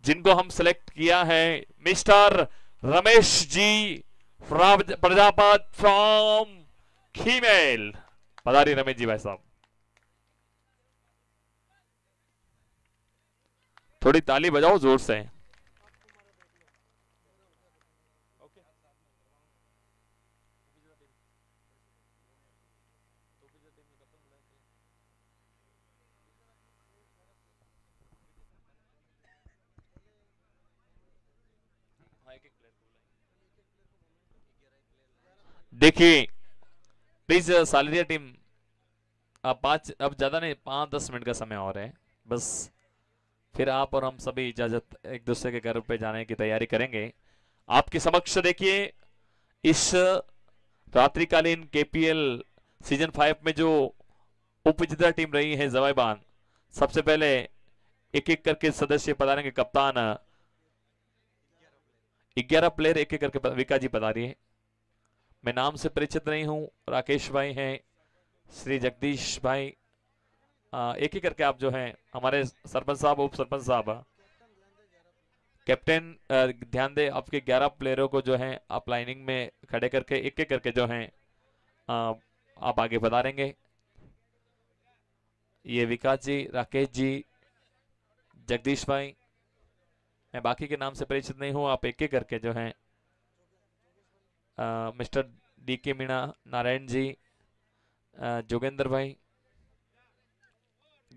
जिनको हम सिलेक्ट किया है मिस्टर रमेश जी प्रजापत फ्रॉम खीमेल। पधारिए रमेश जी भाई साहब, थोड़ी ताली बजाओ जोर से। देखिए प्लीज सालरिया टीम अब ज्यादा नहीं 5-10 मिनट का समय और है बस, फिर आप और हम सभी इजाजत एक दूसरे के घर पे जाने की तैयारी करेंगे। आपके समक्ष देखिए इस रात्रिकालीन केपीएल सीजन 5 में जो उपविजेता टीम रही है जवाईबांध, सबसे पहले एक एक करके सदस्य पधारेंगे। कप्तान 11 प्लेयर एक एक करके विका जी पधारिए। मैं नाम से परिचित नहीं हूं, राकेश भाई हैं, श्री जगदीश भाई, एक एक करके आप जो हैं हमारे सरपंच साहब उप सरपंच साहब कैप्टन ध्यान दे, आपके 11 प्लेयरों को जो है आप लाइनिंग में खड़े करके एक एक करके जो हैं आप आगे बढ़ाएंगे। ये विकास जी, राकेश जी, जगदीश भाई, मैं बाकी के नाम से परिचित नहीं हूं, आप एक एक करके जो हैं मिस्टर डीके मीणा, नारायण जी, जोगेंद्र भाई,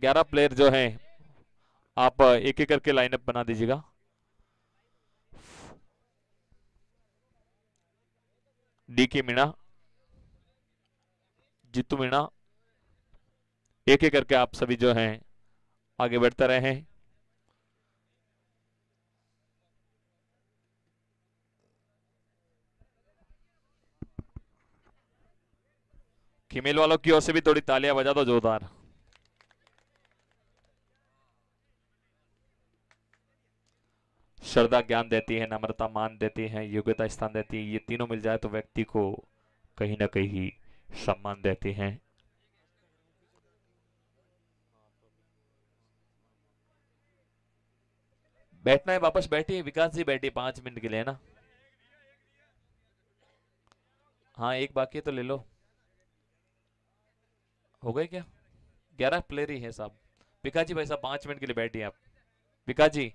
11 प्लेयर जो हैं आप एक एक करके लाइनअप बना दीजिएगा। डीके मीणा, जीतू मीणा, एक एक करके आप सभी जो हैं आगे बढ़ते रहे हैं। फीमेल वालों की ओर से भी थोड़ी तालियां बजा दो जोरदार। श्रद्धा ज्ञान देती है, नम्रता मान देती है, योग्यता स्थान देती है, ये तीनों मिल जाए तो व्यक्ति को कहीं ना कहीं सम्मान देती हैं। बैठना है वापस बैठिए, विकास जी बैठिए 5 मिनट के लिए ना। हाँ एक बाकी तो ले लो, हो गए क्या? 11 प्लेयर ही है साहब। विकास जी भाई साहब 5 मिनट के लिए बैठिए आप। विकास जी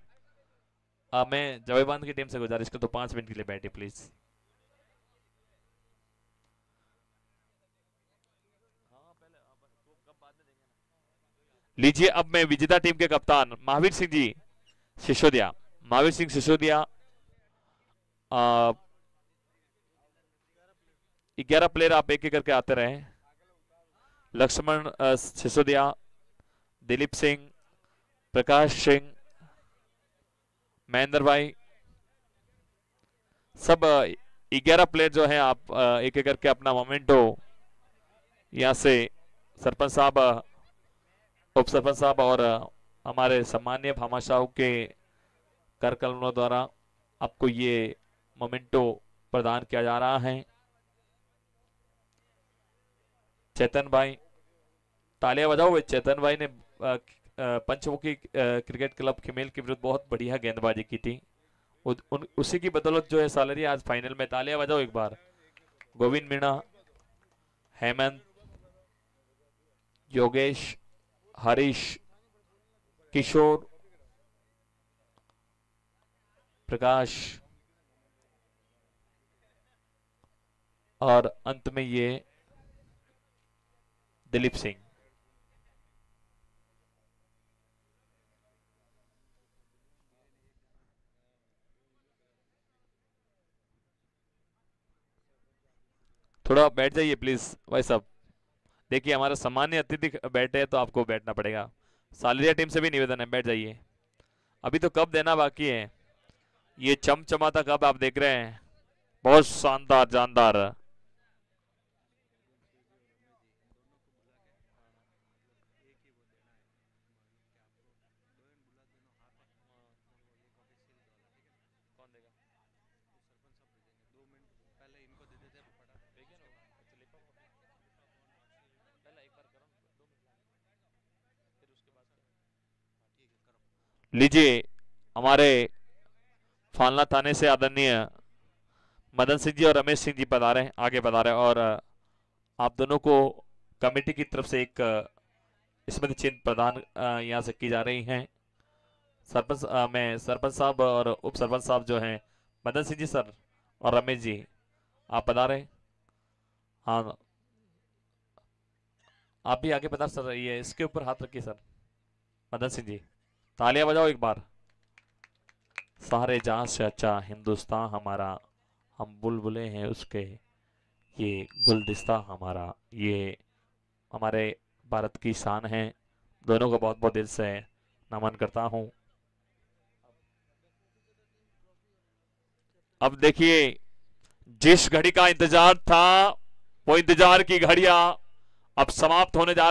मैं जवाईबांध की टीम से गुजारिश करता हूँ 5 मिनट के लिए बैठिए प्लीज। लीजिए अब मैं विजेता टीम के कप्तान महावीर सिंह जी सिसोदिया, महावीर सिंह सिसोदिया 11 प्लेयर आप एक एक करके आते रहे। लक्ष्मण सिसोदिया, दिलीप सिंह, प्रकाश सिंह, महेंद्र भाई, सब 11 प्लेयर जो हैं आप एक एक करके अपना मोमेंटो यहाँ से सरपंच साहब, उप सरपंच साहब और हमारे सम्मानीय भामाशाह के कार्यकर्ताओं द्वारा आपको ये मोमेंटो प्रदान किया जा रहा है। चेतन भाई, तालियां बजाओ। चेतन भाई ने पंचमुखी क्रिकेट क्लब खेमेल के विरुद्ध बहुत बढ़िया गेंदबाजी की थी, उसी की बदौलत जो है सालरी आज फाइनल में। तालियां बजाओ एक बार। गोविंद मीणा, हेमंत, योगेश, हरीश, किशोर, प्रकाश और अंत में ये दिलीप सिंह। थोड़ा बैठ जाइए प्लीज भाई साहब। देखिए हमारे सम्मान्य अतिथि बैठे हैं तो आपको बैठना पड़ेगा। सालरिया टीम से भी निवेदन है, बैठ जाइए। अभी तो कप देना बाकी है। ये चमचमाता कप आप देख रहे हैं, बहुत शानदार जानदार। लीजिए हमारे फालना थाने से आदरणीय मदन सिंह जी और रमेश सिंह जी पधारे, आगे पधारे और आप दोनों को कमेटी की तरफ से एक स्मृति चिन्ह प्रदान यहाँ से की जा रही है। सरपंच में सरपंच साहब और उप सरपंच साहब जो हैं मदन सिंह जी सर और रमेश जी आप पधारे। हाँ आप भी आगे पधार सर, ये इसके ऊपर हाथ रखिए सर। मदन सिंह जी तालियां बजाओ एक बार। सारे जहां से अच्छा हिंदुस्तान हमारा, हम बुलबुले हैं उसके, ये गुलदिस्ता हमारा, ये हमारे भारत की शान है। दोनों को बहुत बहुत दिल से नमन करता हूं। अब देखिए जिस घड़ी का इंतजार था वो इंतजार की घड़ियां अब समाप्त होने जा